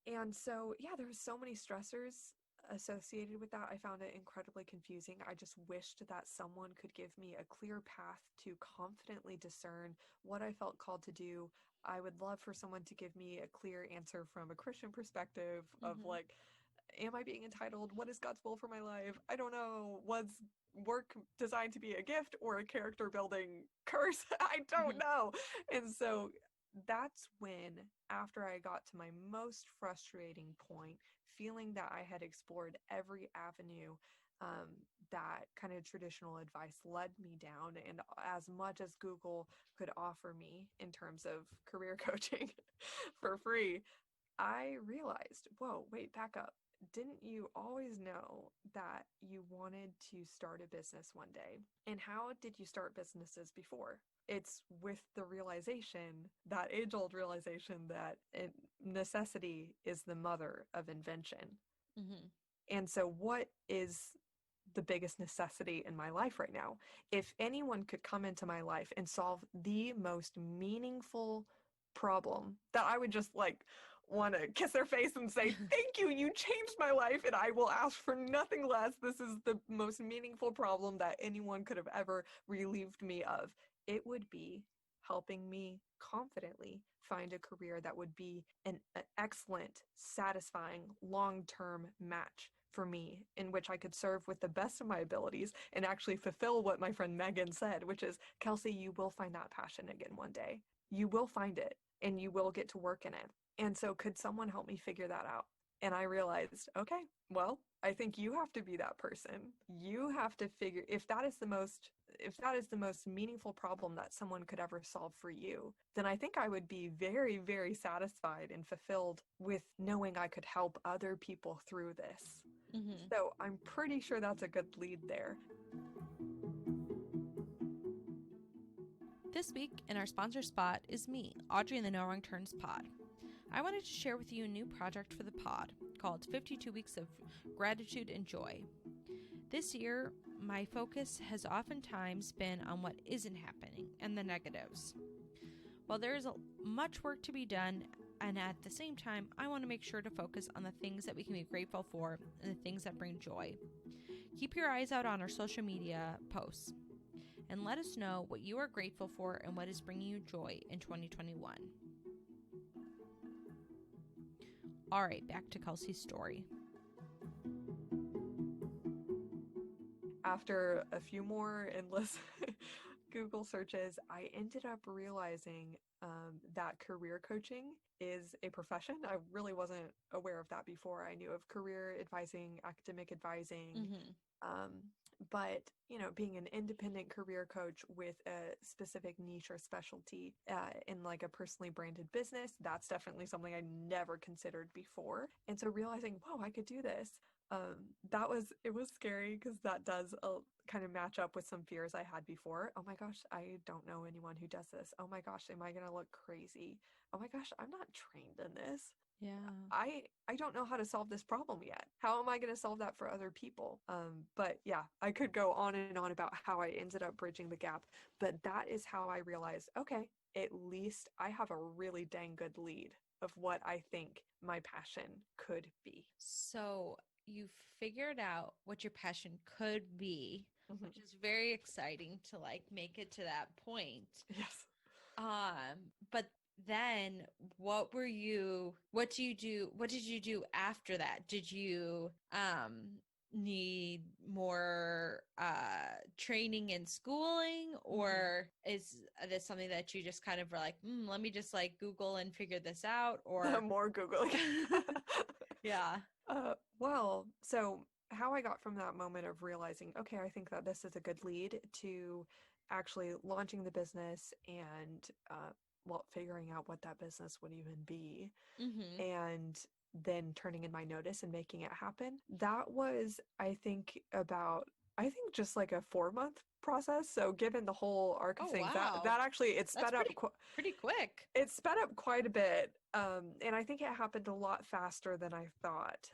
And so, yeah, there were so many stressors associated with that. I found it incredibly confusing. I just wished that someone could give me a clear path to confidently discern what I felt called to do. I would love for someone to give me a clear answer from a Christian perspective of like, am I being entitled? What is God's will for my life? I don't know. Was work designed to be a gift or a character building curse? I don't know. And so that's when, after I got to my most frustrating point, feeling that I had explored every avenue that kind of traditional advice led me down, and as much as Google could offer me in terms of career coaching for free, I realized, whoa, wait, back up. Didn't you always know that you wanted to start a business one day? And how did you start businesses before? It's with the realization, that age-old realization, that necessity is the mother of invention. And so what is the biggest necessity in my life right now? If anyone could come into my life and solve the most meaningful problem that I would just like want to kiss their face and say, thank you, you changed my life, and I will ask for nothing less. This is the most meaningful problem that anyone could have ever relieved me of. It would be helping me confidently find a career that would be an excellent, satisfying, long-term match for me, in which I could serve with the best of my abilities and actually fulfill what my friend Megan said, which is, Kelsey, you will find that passion again one day. You will find it, and you will get to work in it. And so could someone help me figure that out? And I realized, okay, well, I think you have to be that person. You have to figure, if that is the most meaningful problem that someone could ever solve for you, then I think I would be very, very satisfied and fulfilled with knowing I could help other people through this. So I'm pretty sure that's a good lead there. This week in our sponsor spot is me, Audrey in the No Wrong Turns pod. I wanted to share with you a new project for the pod called 52 Weeks of Gratitude and Joy. This year, my focus has oftentimes been on what isn't happening and the negatives. While there is much work to be done, and at the same time, I want to make sure to focus on the things that we can be grateful for and the things that bring joy. Keep your eyes out on our social media posts. and let us know what you are grateful for and what is bringing you joy in 2021. All right, back to Kelsey's story. After a few more endless Google searches, I ended up realizing that career coaching is a profession. I really wasn't aware of that before. I knew of career advising, academic advising, but being an independent career coach with a specific niche or specialty in like a personally branded business, that's definitely something I never considered before. And so realizing, whoa, I could do this. It was scary because that does kind of match up with some fears I had before. Oh my gosh, I don't know anyone who does this. Oh my gosh, am I gonna look crazy? Oh my gosh, I'm not trained in this. Yeah. I don't know how to solve this problem yet. How am I going to solve that for other people? But yeah, I could go on and on about how I ended up bridging the gap, but that is how I realized, okay, at least I have a really dang good lead of what I think my passion could be. So you figured out what your passion could be, which is very exciting to like make it to that point. Yes. But then what did you do after that? Did you need more training and schooling, or is this something that you just kind of were like, let me just like Google and figure this out? Or more Googling? Yeah. Well, so how I got from that moment of realizing, okay, I think that this is a good lead, to actually launching the business and figuring out what that business would even be, and then turning in my notice and making it happen. That was, I think just like a 4-month process. So given the whole arc of things, wow. that actually, it sped up pretty quick. It sped up quite a bit. And I think it happened a lot faster than I thought.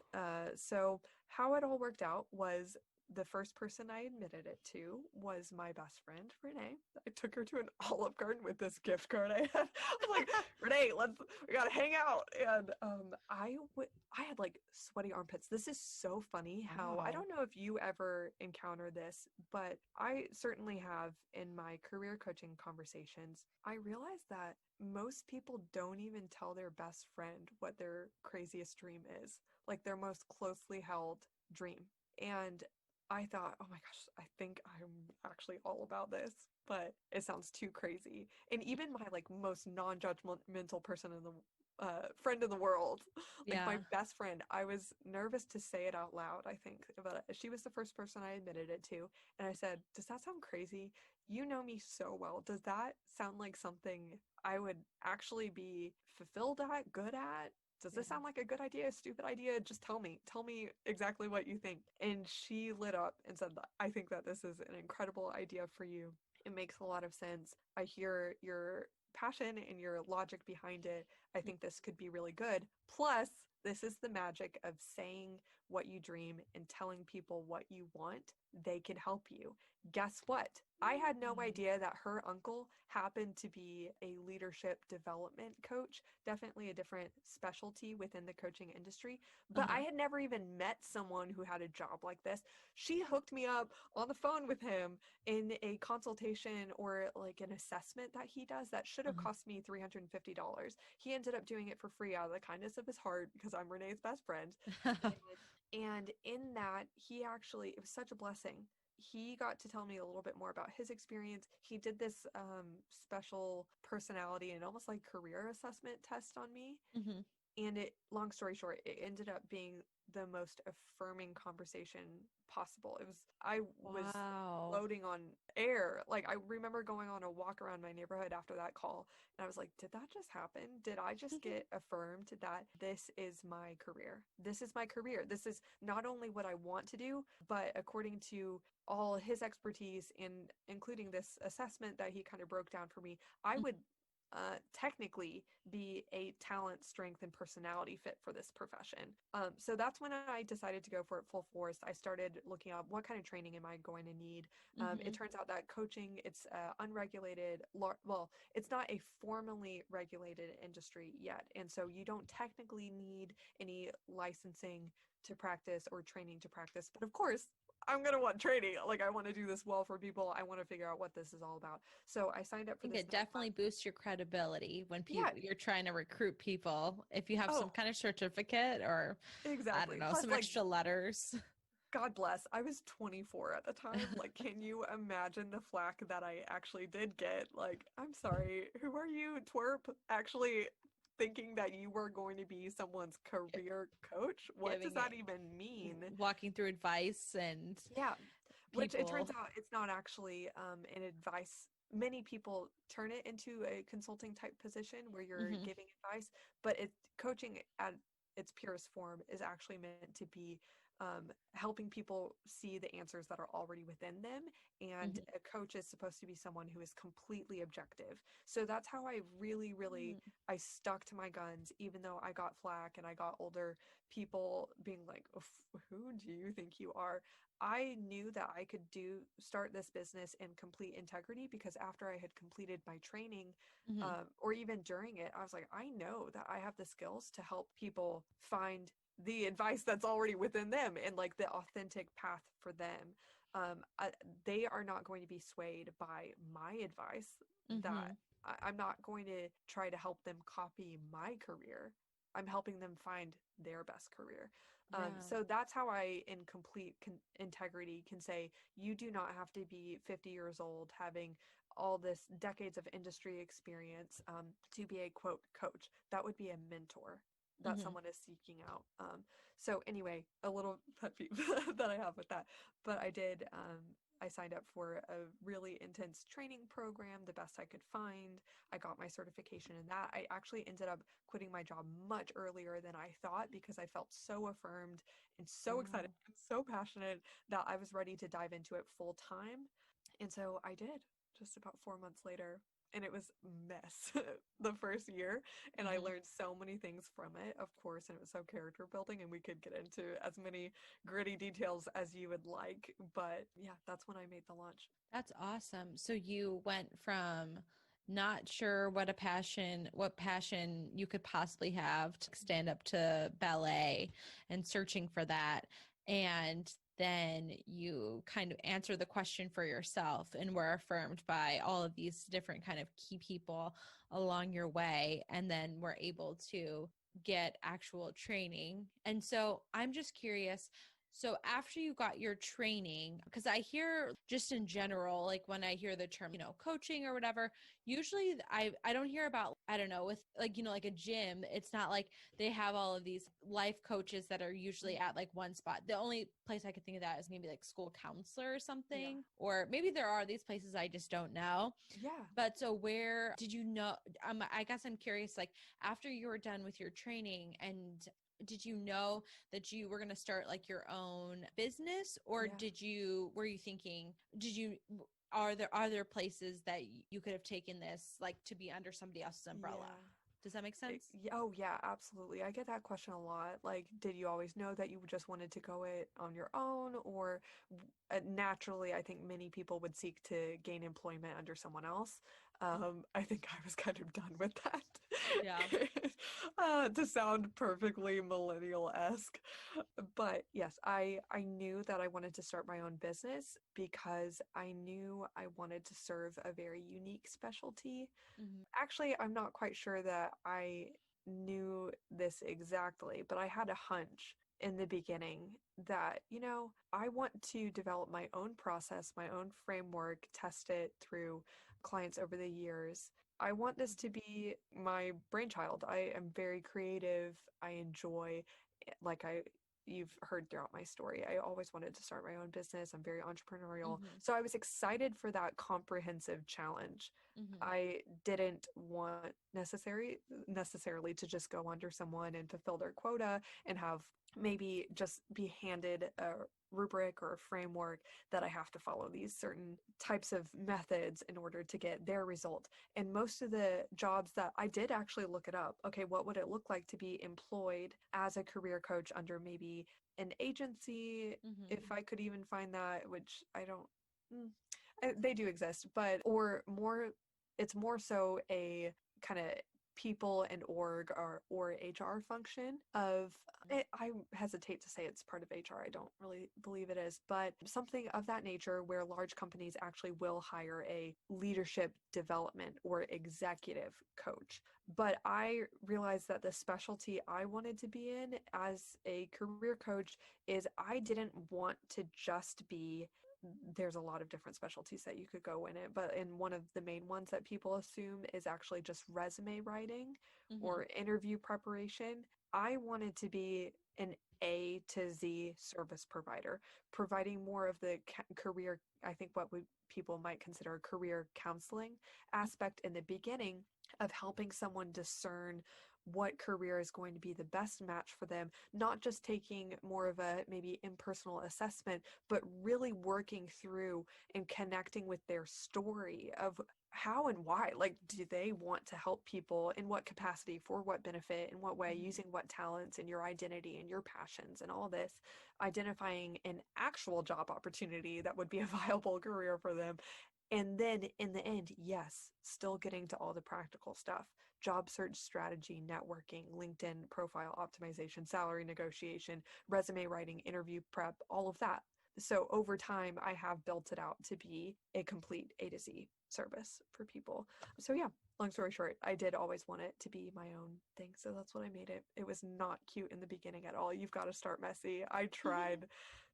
So how it all worked out was, the first person I admitted it to was my best friend, Renee. I took her to an Olive Garden with this gift card I had. I was like, Renee, we gotta hang out. And I had like sweaty armpits. This is so funny how, I don't know if you ever encounter this, but I certainly have in my career coaching conversations. I realized that most people don't even tell their best friend what their craziest dream is, like their most closely held dream. And I thought, oh my gosh, I think I'm actually all about this, but it sounds too crazy. And even my like most non-judgmental person in the friend in the world, like my best friend, I was nervous to say it out loud, I think, but she was the first person I admitted it to. And I said, does that sound crazy? You know me so well. Does that sound like something I would actually be fulfilled at, good at? Does this sound like a good idea, a stupid idea? Just tell me exactly what you think. And she lit up and said, I think that this is an incredible idea for you. It makes a lot of sense. I hear your passion and your logic behind it. I think this could be really good. Plus, this is the magic of saying what you dream and telling people what you want. They can help you. Guess what? I had no idea that her uncle happened to be a leadership development coach, definitely a different specialty within the coaching industry, but I had never even met someone who had a job like this. She hooked me up on the phone with him in a consultation, or like an assessment that he does that should have cost me $350. He ended up doing it for free out of the kindness of his heart, because I'm Renee's best friend. And in that, it was such a blessing. He got to tell me a little bit more about his experience. He did this special personality and almost like career assessment test on me. And long story short, it ended up being the most affirming conversation possible. I was floating on air. Like, I remember going on a walk around my neighborhood after that call, and I was like, did that just happen? Did I just get affirmed that this is my career? This is my career. This is not only what I want to do, but according to all his expertise, and including this assessment that he kind of broke down for me, I would technically be a talent, strength, and personality fit for this profession. So that's when I decided to go for it full force. I started looking up, what kind of training am I going to need? It turns out that coaching, it's unregulated. It's not a formally regulated industry yet. And so you don't technically need any licensing to practice or training to practice. But of course, I'm going to want training. Like, I want to do this well for people. I want to figure out what this is all about. So I signed up for I think this. it definitely boosts your credibility when Yeah. you're trying to recruit people. If you have some kind of certificate or I don't Exactly. know, Plus, some like, extra letters. God bless. I was 24 at the time. Like, can you imagine the flack that I actually did get? Like, I'm sorry. Who are you, twerp? Actually thinking that you were going to be someone's career coach? What does that even mean? Walking through advice and yeah, which it turns people. out it's not actually an advice. Many people turn it into a consulting type position where you're giving advice, but coaching at its purest form is actually meant to be helping people see the answers that are already within them. And a coach is supposed to be someone who is completely objective. So that's how I really, really, I stuck to my guns, even though I got flack and I got older people being like, who do you think you are? I knew that I could start this business in complete integrity, because after I had completed my training, or even during it, I was like, I know that I have the skills to help people find the advice that's already within them and like the authentic path for them. They are not going to be swayed by my advice. That I'm not going to try to help them copy my career. I'm helping them find their best career. So that's how I, in complete integrity, can say you do not have to be 50 years old, having all this decades of industry experience to be a quote coach. That would be a mentor that someone is seeking out. So anyway, a little pet peeve that I have with that. But I signed up for a really intense training program, the best I could find. I got my certification in that. I actually ended up quitting my job much earlier than I thought, because I felt so affirmed and so excited and so passionate that I was ready to dive into it full time. And so I did, just about 4 months later. And it was a mess the first year. And I learned so many things from it, of course, and it was so character building, and we could get into as many gritty details as you would like. But yeah, that's when I made the launch. That's awesome. So you went from not sure what passion you could possibly have to stand up to ballet and searching for that. And then you kind of answer the question for yourself and were affirmed by all of these different kind of key people along your way. And then were able to get actual training. And so I'm just curious, so after you got your training, because I hear just in general, like when I hear the term, coaching or whatever, usually I don't hear about, I don't know, with like, like a gym, it's not like they have all of these life coaches that are usually at like one spot. The only place I could think of that is maybe like school counselor or something, or maybe there are these places I just don't know. Yeah. But so where did you know, I guess I'm curious, like after you were done with your training, and did you know that you were going to start like your own business, or were you thinking, are there places that you could have taken this like to be under somebody else's umbrella? Yeah. Does that make sense? Oh yeah, absolutely. I get that question a lot. Like, did you always know that you just wanted to go it on your own, or naturally, I think many people would seek to gain employment under someone else. I think I was kind of done with that. Yeah. To sound perfectly millennial-esque. But yes, I knew that I wanted to start my own business because I knew I wanted to serve a very unique specialty. Actually, I'm not quite sure that I knew this exactly, but I had a hunch in the beginning that, I want to develop my own process, my own framework, test it through clients over the years. I want this to be my brainchild. I am very creative. I enjoy, like you've heard throughout my story, I always wanted to start my own business. I'm very entrepreneurial. So I was excited for that comprehensive challenge. I didn't want necessarily to just go under someone and fulfill their quota and have maybe just be handed a rubric or a framework that I have to follow these certain types of methods in order to get their result. And most of the jobs that I did actually look it up. Okay, what would it look like to be employed as a career coach under maybe an agency, if I could even find that, which I don't, they do exist, but, or more, it's more so a kind of people and org or HR function of it. I hesitate to say it's part of HR. I don't really believe it is, but something of that nature where large companies actually will hire a leadership development or executive coach. But I realized that the specialty I wanted to be in as a career coach is I didn't want to just be, there's a lot of different specialties that you could go in it, but in one of the main ones that people assume is actually just resume writing or interview preparation. I wanted to be an A to Z service provider, providing more of the career, I think what people might consider a career counseling aspect in the beginning of helping someone discern what career is going to be the best match for them, not just taking more of a maybe impersonal assessment, but really working through and connecting with their story of how and why. Like, do they want to help people, in what capacity, for what benefit, in what way, using what talents and your identity and your passions and all this, identifying an actual job opportunity that would be a viable career for them. And then in the end, yes, still getting to all the practical stuff: job search strategy, networking, LinkedIn profile optimization, salary negotiation, resume writing, interview prep, all of that. So over time, I have built it out to be a complete A to Z service for people. So yeah, long story short, I did always want it to be my own thing. So that's what I made it. It was not cute in the beginning at all. You've got to start messy. I tried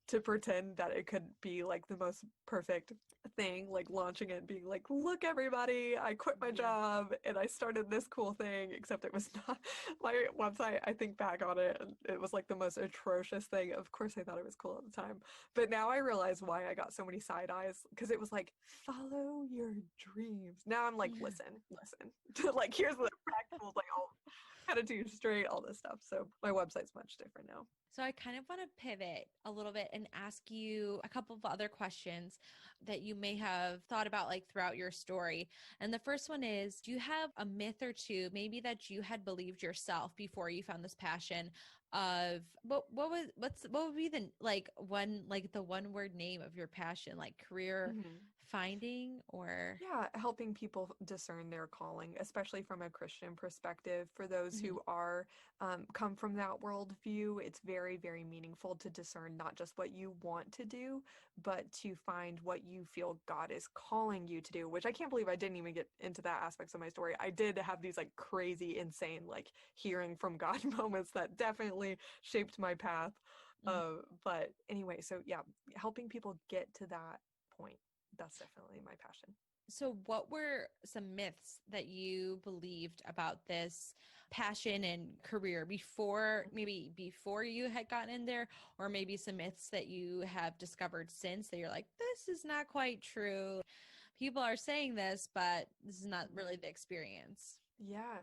to pretend that it could be like the most perfect thing, like launching it and being like, look everybody, I quit my job and I started this cool thing, except it was not. My website, I think back on it, and it was like the most atrocious thing. Of course I thought it was cool at the time, but now I realize why I got so many side eyes, because it was like, follow your dreams. Now I'm like, listen, like here's the practical, like, oh, how to do straight, all this stuff. So my website's much different now. So I kind of want to pivot a little bit and ask you a couple of other questions that you may have thought about like throughout your story. And the first one is, do you have a myth or two maybe that you had believed yourself before you found this passion of what would be the the one word name of your passion, like career finding, or helping people discern their calling, especially from a Christian perspective. For those who are come from that worldview, it's very, very meaningful to discern not just what you want to do, but to find what you feel God is calling you to do, which I can't believe I didn't even get into that aspects of my story. I did have these like crazy, insane, like hearing from God moments that definitely shaped my path. But anyway, so yeah, helping people get to that point, that's definitely my passion. So what were some myths that you believed about this passion and career before you had gotten in there, or maybe some myths that you have discovered since that you're like, this is not quite true. People are saying this, but this is not really the experience. Yeah.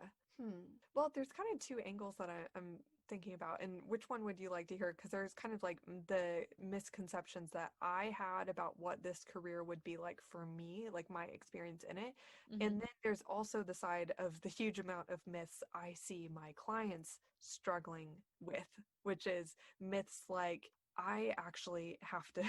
Well, there's kind of two angles that I'm thinking about, and which one would you like to hear? Because there's kind of like the misconceptions that I had about what this career would be like for me, like my experience in it. And then there's also the side of the huge amount of myths I see my clients struggling with, which is myths like, I actually have to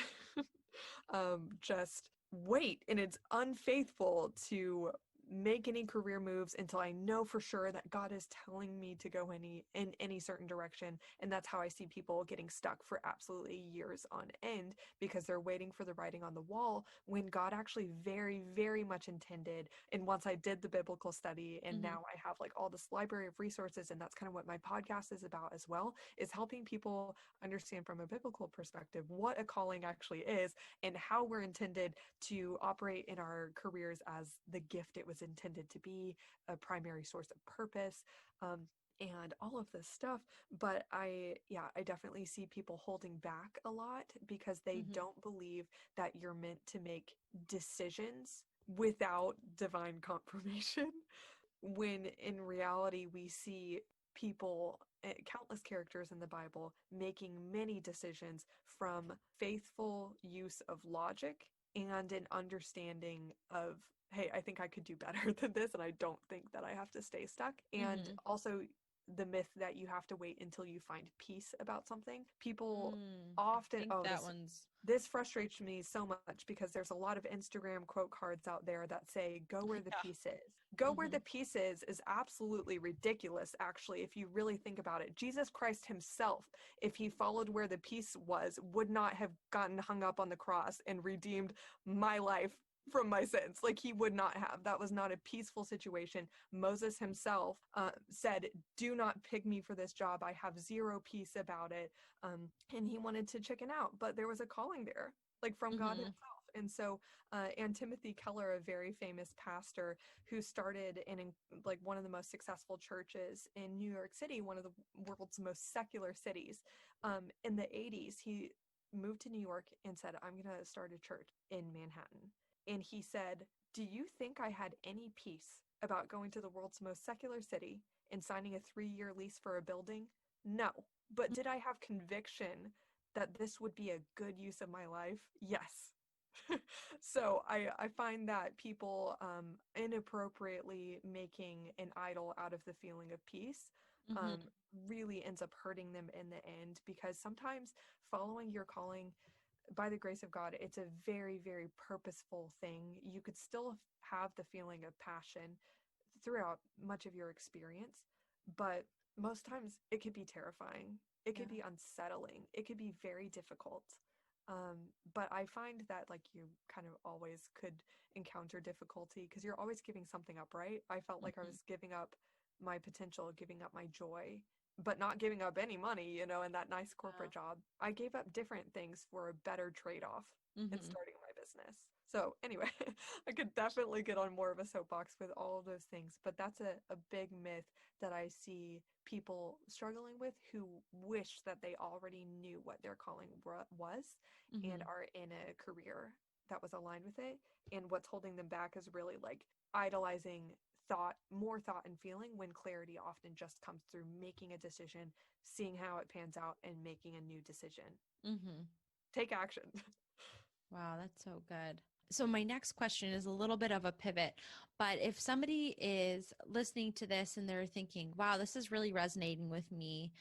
just wait, and it's unfaithful to make any career moves until I know for sure that God is telling me to go in any certain direction. And that's how I see people getting stuck for absolutely years on end, because they're waiting for the writing on the wall, when God actually very, very much intended. And once I did the biblical study, and now I have like all this library of resources, and that's kind of what my podcast is about as well, is helping people understand from a biblical perspective what a calling actually is, and how we're intended to operate in our careers as the gift it was intended to be, a primary source of purpose, and all of this stuff. But I definitely see people holding back a lot because they don't believe that you're meant to make decisions without divine confirmation, when in reality we see people, countless characters in the Bible, making many decisions from faithful use of logic and an understanding of, hey, I think I could do better than this, and I don't think that I have to stay stuck. And also the myth that you have to wait until you find peace about something. People often, this frustrates me so much because there's a lot of Instagram quote cards out there that say, go where the peace is. Go where the peace is absolutely ridiculous, actually, if you really think about it. Jesus Christ himself, if he followed where the peace was, would not have gotten hung up on the cross and redeemed my life from my sins. Like, he would not have. That was not a peaceful situation. Moses himself said, do not pick me for this job. I have zero peace about it. And he wanted to chicken out, but there was a calling there, like from God himself. And so, and Timothy Keller, a very famous pastor who started in like one of the most successful churches in New York City, one of the world's most secular cities, in the 80s, he moved to New York and said, I'm going to start a church in Manhattan. And he said, do you think I had any peace about going to the world's most secular city and signing a 3-year lease for a building? No. But did I have conviction that this would be a good use of my life? Yes. So I find that people inappropriately making an idol out of the feeling of peace really ends up hurting them in the end, because sometimes following your calling, by the grace of God, it's a very, very purposeful thing. You could still have the feeling of passion throughout much of your experience, but most times it could be terrifying. It could be unsettling. It could be very difficult. But I find that like you kind of always could encounter difficulty because you're always giving something up, right? I felt like I was giving up my potential, giving up my joy, but not giving up any money, you know, and that nice corporate job. I gave up different things for a better trade-off in starting my business. So anyway, I could definitely get on more of a soapbox with all of those things, but that's a big myth that I see people struggling with who wish that they already knew what their calling was and are in a career that was aligned with it. And what's holding them back is really like idolizing more thought and feeling, when clarity often just comes through making a decision, seeing how it pans out, and making a new decision. Take action. Wow, that's so good. So my next question is a little bit of a pivot, but if somebody is listening to this and they're thinking, wow, this is really resonating with me,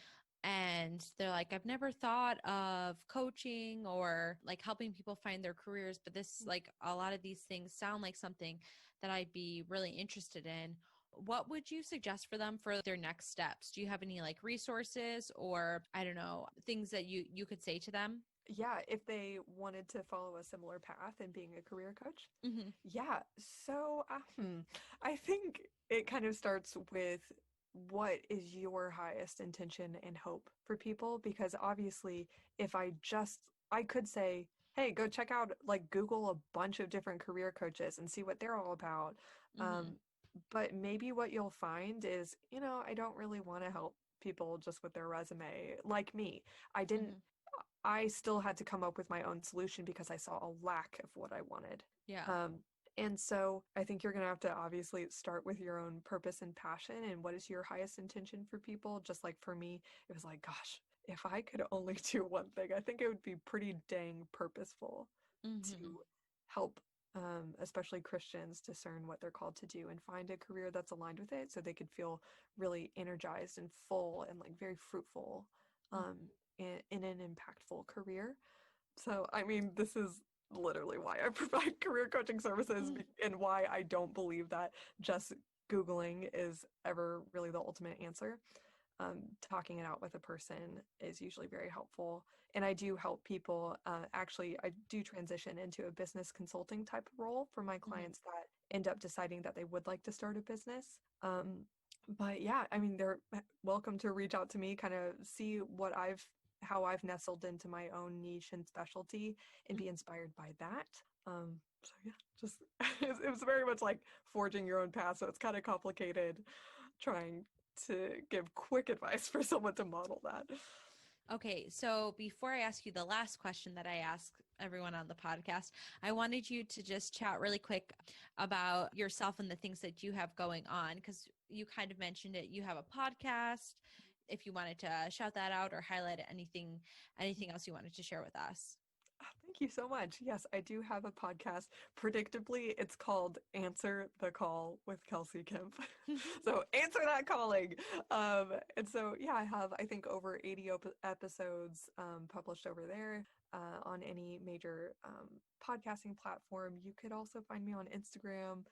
and they're like, I've never thought of coaching or like helping people find their careers, but this, like, a lot of these things sound like something that I'd be really interested in. What would you suggest for them for their next steps? Do you have any like resources or, I don't know, things that you could say to them? Yeah, if they wanted to follow a similar path in being a career coach. Yeah, so I think it kind of starts with, what is your highest intention and hope for people? Because obviously, if I could say, hey, go check out, like, Google a bunch of different career coaches and see what they're all about. But maybe what you'll find is, you know, I don't really want to help people just with their resume. Like me, I still had to come up with my own solution because I saw a lack of what I wanted. And so I think you're going to have to obviously start with your own purpose and passion and what is your highest intention for people. Just like for me, it was like, gosh, if I could only do one thing, I think it would be pretty dang purposeful to help especially Christians discern what they're called to do and find a career that's aligned with it, so they could feel really energized and full and like very fruitful in an impactful career. So, I mean, this is literally why I provide career coaching services and why I don't believe that just Googling is ever really the ultimate answer. Talking it out with a person is usually very helpful. And I do help people. Actually, I do transition into a business consulting type of role for my clients that end up deciding that they would like to start a business. But yeah, I mean, they're welcome to reach out to me, kind of see how I've nestled into my own niche and specialty and be inspired by that. So yeah, just it was very much like forging your own path. So it's kind of complicated trying to give quick advice for someone to model that. Okay, so before I ask you the last question that I ask everyone on the podcast, I wanted you to just chat really quick about yourself and the things that you have going on, because you kind of mentioned it. You have a podcast. If you wanted to shout that out or highlight anything else you wanted to share with us. Thank you so much. Yes, I do have a podcast. Predictably, it's called Answer the Call with Kelsey Kemp. So answer that calling. And so, yeah, I have, I think, over 80 episodes published over there on any major podcasting platform. You could also find me on Instagram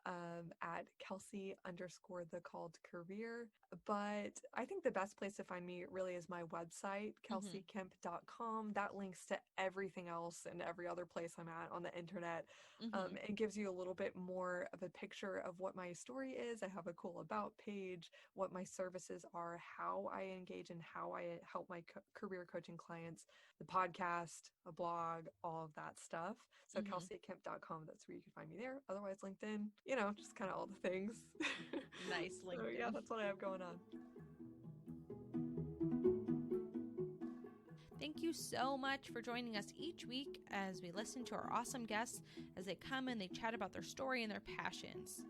at Kelsey_the_called_career. But I think the best place to find me really is my website, kelseykemp.com. That links to everything else and every other place I'm at on the internet. And gives you a little bit more of a picture of what my story is. I have a cool about page, what my services are, how I engage and how I help my career coaching clients, the podcast, a blog, all of that stuff. So kelseykemp.com, that's where you can find me there. Otherwise, LinkedIn, you know, just kind of all the things. Nice LinkedIn. So yeah, that's what I have going on. Thank you so much for joining us each week as we listen to our awesome guests as they come and they chat about their story and their passions.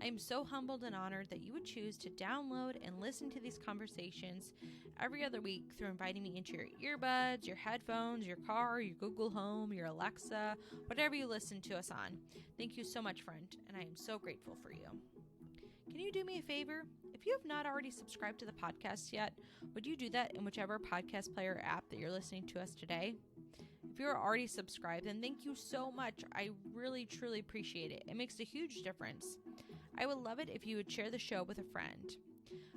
I am so humbled and honored that you would choose to download and listen to these conversations every other week through inviting me into your earbuds, your headphones, your car, your Google Home, your Alexa, whatever you listen to us on. Thank you so much, friend, and I am so grateful for you. Can you do me a favor? If you have not already subscribed to the podcast yet, would you do that in whichever podcast player app that you're listening to us today? If you're already subscribed, then thank you so much. I really, truly appreciate it. It makes a huge difference. I would love it if you would share the show with a friend.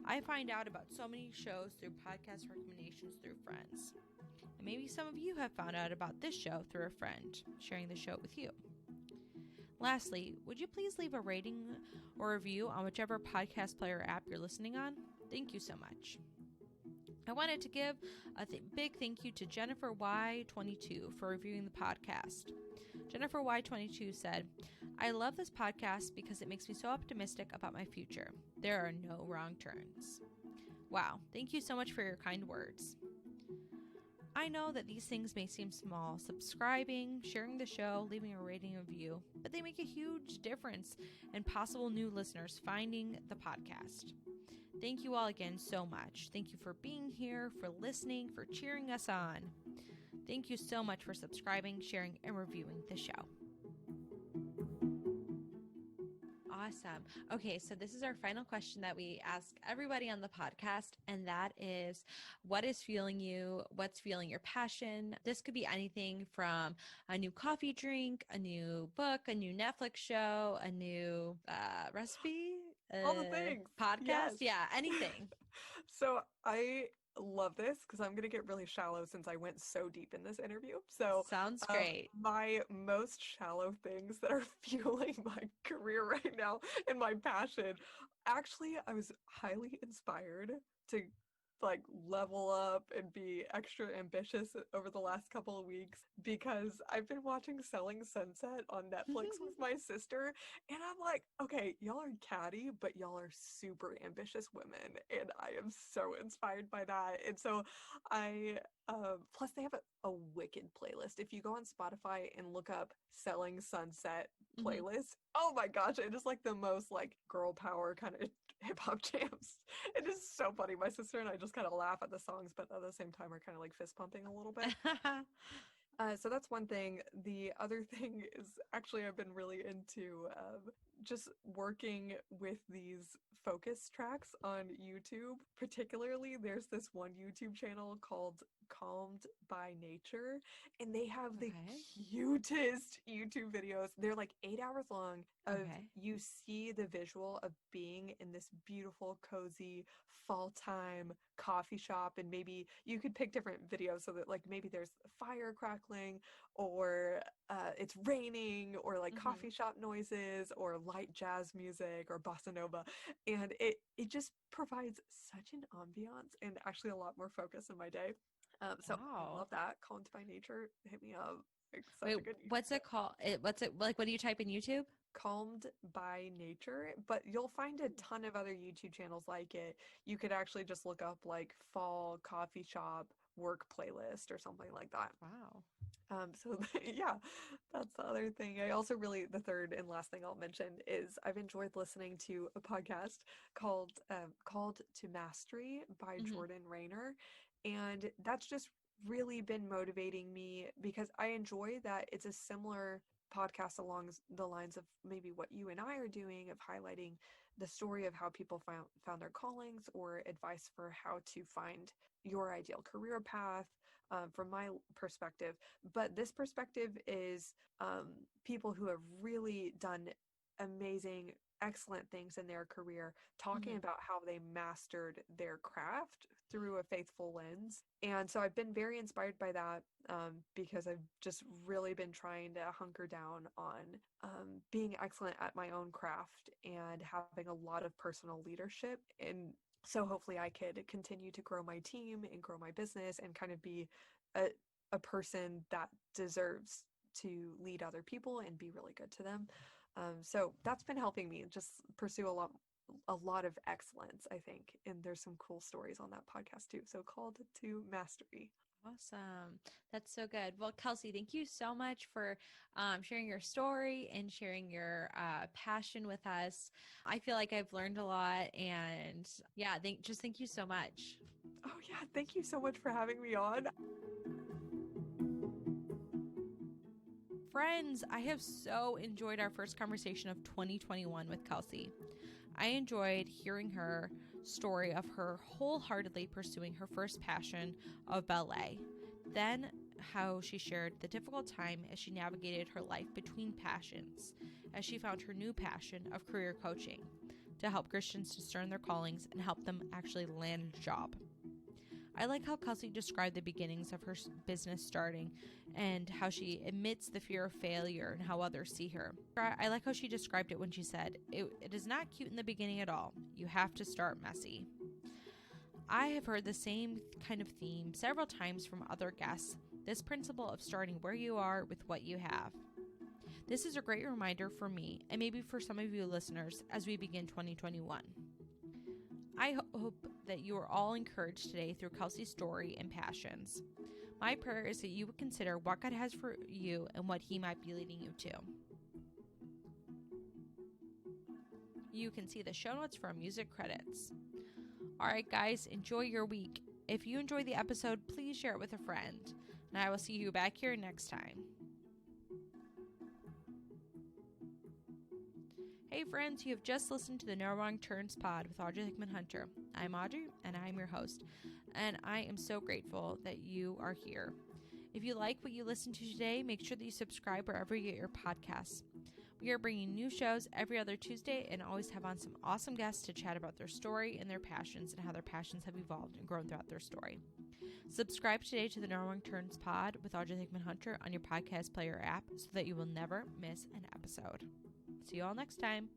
I find out about so many shows through podcast recommendations through friends. And maybe some of you have found out about this show through a friend sharing the show with you. Lastly, would you please leave a rating or review on whichever podcast player app you're listening on? Thank you so much. I wanted to give a big thank you to Jennifer Y22 for reviewing the podcast. Jennifer Y22 said, "I love this podcast because it makes me so optimistic about my future. There are no wrong turns." Wow, thank you so much for your kind words. I know that these things may seem small, subscribing, sharing the show, leaving a rating and review, but they make a huge difference in possible new listeners finding the podcast. Thank you all again so much. Thank you for being here, for listening, for cheering us on. Thank you so much for subscribing, sharing, and reviewing the show. Awesome. Okay, so this is our final question that we ask everybody on the podcast, and that is, what is fueling you? What's fueling your passion? This could be anything from a new coffee drink, a new book, a new Netflix show, a new recipe, all the things, podcast. Yes. Yeah, anything. So I love this because I'm going to get really shallow since I went so deep in this interview. So sounds great. My most shallow things that are fueling my career right now and my passion. Actually, I was highly inspired to like level up and be extra ambitious over the last couple of weeks because I've been watching Selling Sunset on Netflix with my sister, and I'm like, okay, y'all are catty, but y'all are super ambitious women, and I am so inspired by that. And so I plus they have a wicked playlist. If you go on Spotify and look up Selling Sunset playlist, oh my gosh, it is like the most like girl power kind of hip hop jams. It is so funny. My sister and I just kind of laugh at the songs, but at the same time, we're kind of like fist pumping a little bit. So that's one thing. The other thing is actually I've been really into just working with these focus tracks on YouTube. Particularly, there's this one YouTube channel called Calmed by Nature, and they have the cutest YouTube videos. They're like 8 hours long of you see the visual of being in this beautiful, cozy, fall time coffee shop, and maybe you could pick different videos so that like maybe there's fire crackling or it's raining or like coffee shop noises or light jazz music or bossa nova, and it just provides such an ambiance and actually a lot more focus in my day. So I love that. Calmed by Nature, hit me up. Wait, what's it called? What's it like? What do you type in YouTube? Calmed by Nature, but you'll find a ton of other YouTube channels like it. You could actually just look up like fall coffee shop work playlist or something like that. Wow. So yeah, that's the other thing. I also really, the third and last thing I'll mention is I've enjoyed listening to a podcast called To Mastery by Jordan Rayner. And that's just really been motivating me because I enjoy that it's a similar podcast along the lines of maybe what you and I are doing, of highlighting the story of how people found their callings, or advice for how to find your ideal career path, from my perspective. But this perspective is people who have really done amazing, excellent things in their career, talking about how they mastered their craft through a faithful lens. And so I've been very inspired by that, because I've just really been trying to hunker down on being excellent at my own craft and having a lot of personal leadership. And so hopefully I could continue to grow my team and grow my business and kind of be a person that deserves to lead other people and be really good to them. So that's been helping me just pursue a lot of excellence, I think. And there's some cool stories on that podcast too. So Called to Mastery. Awesome. That's so good. Well, Kelsey, thank you so much for sharing your story and sharing your passion with us. I feel like I've learned a lot, and yeah, thank you so much. Oh yeah, thank you so much for having me on. Friends, I have so enjoyed our first conversation of 2021 with Kelsey. I enjoyed hearing her story of her wholeheartedly pursuing her first passion of ballet, then how she shared the difficult time as she navigated her life between passions, as she found her new passion of career coaching to help Christians discern their callings and help them actually land a job. I like how Kelsey described the beginnings of her business starting and how she admits the fear of failure and how others see her. I like how she described it when she said, it is not cute in the beginning at all. You have to start messy. I have heard the same kind of theme several times from other guests, this principle of starting where you are with what you have. This is a great reminder for me, and maybe for some of you listeners, as we begin 2021. I hope that you are all encouraged today through Kelsey's story and passions. My prayer is that you would consider what God has for you and what He might be leading you to. You can see the show notes for our music credits. All right, guys, enjoy your week. If you enjoyed the episode, please share it with a friend, and I will see you back here next time. Hey friends, you have just listened to the No Wrong Turns pod with Audrey Hickman-Hunter. I'm Audrey, and I'm your host, and I am so grateful that you are here. If you like what you listened to today, make sure that you subscribe wherever you get your podcasts. We are bringing new shows every other Tuesday and always have on some awesome guests to chat about their story and their passions and how their passions have evolved and grown throughout their story. Subscribe today to the No Wrong Turns pod with Audrey Hickman-Hunter on your podcast player app so that you will never miss an episode. See you all next time.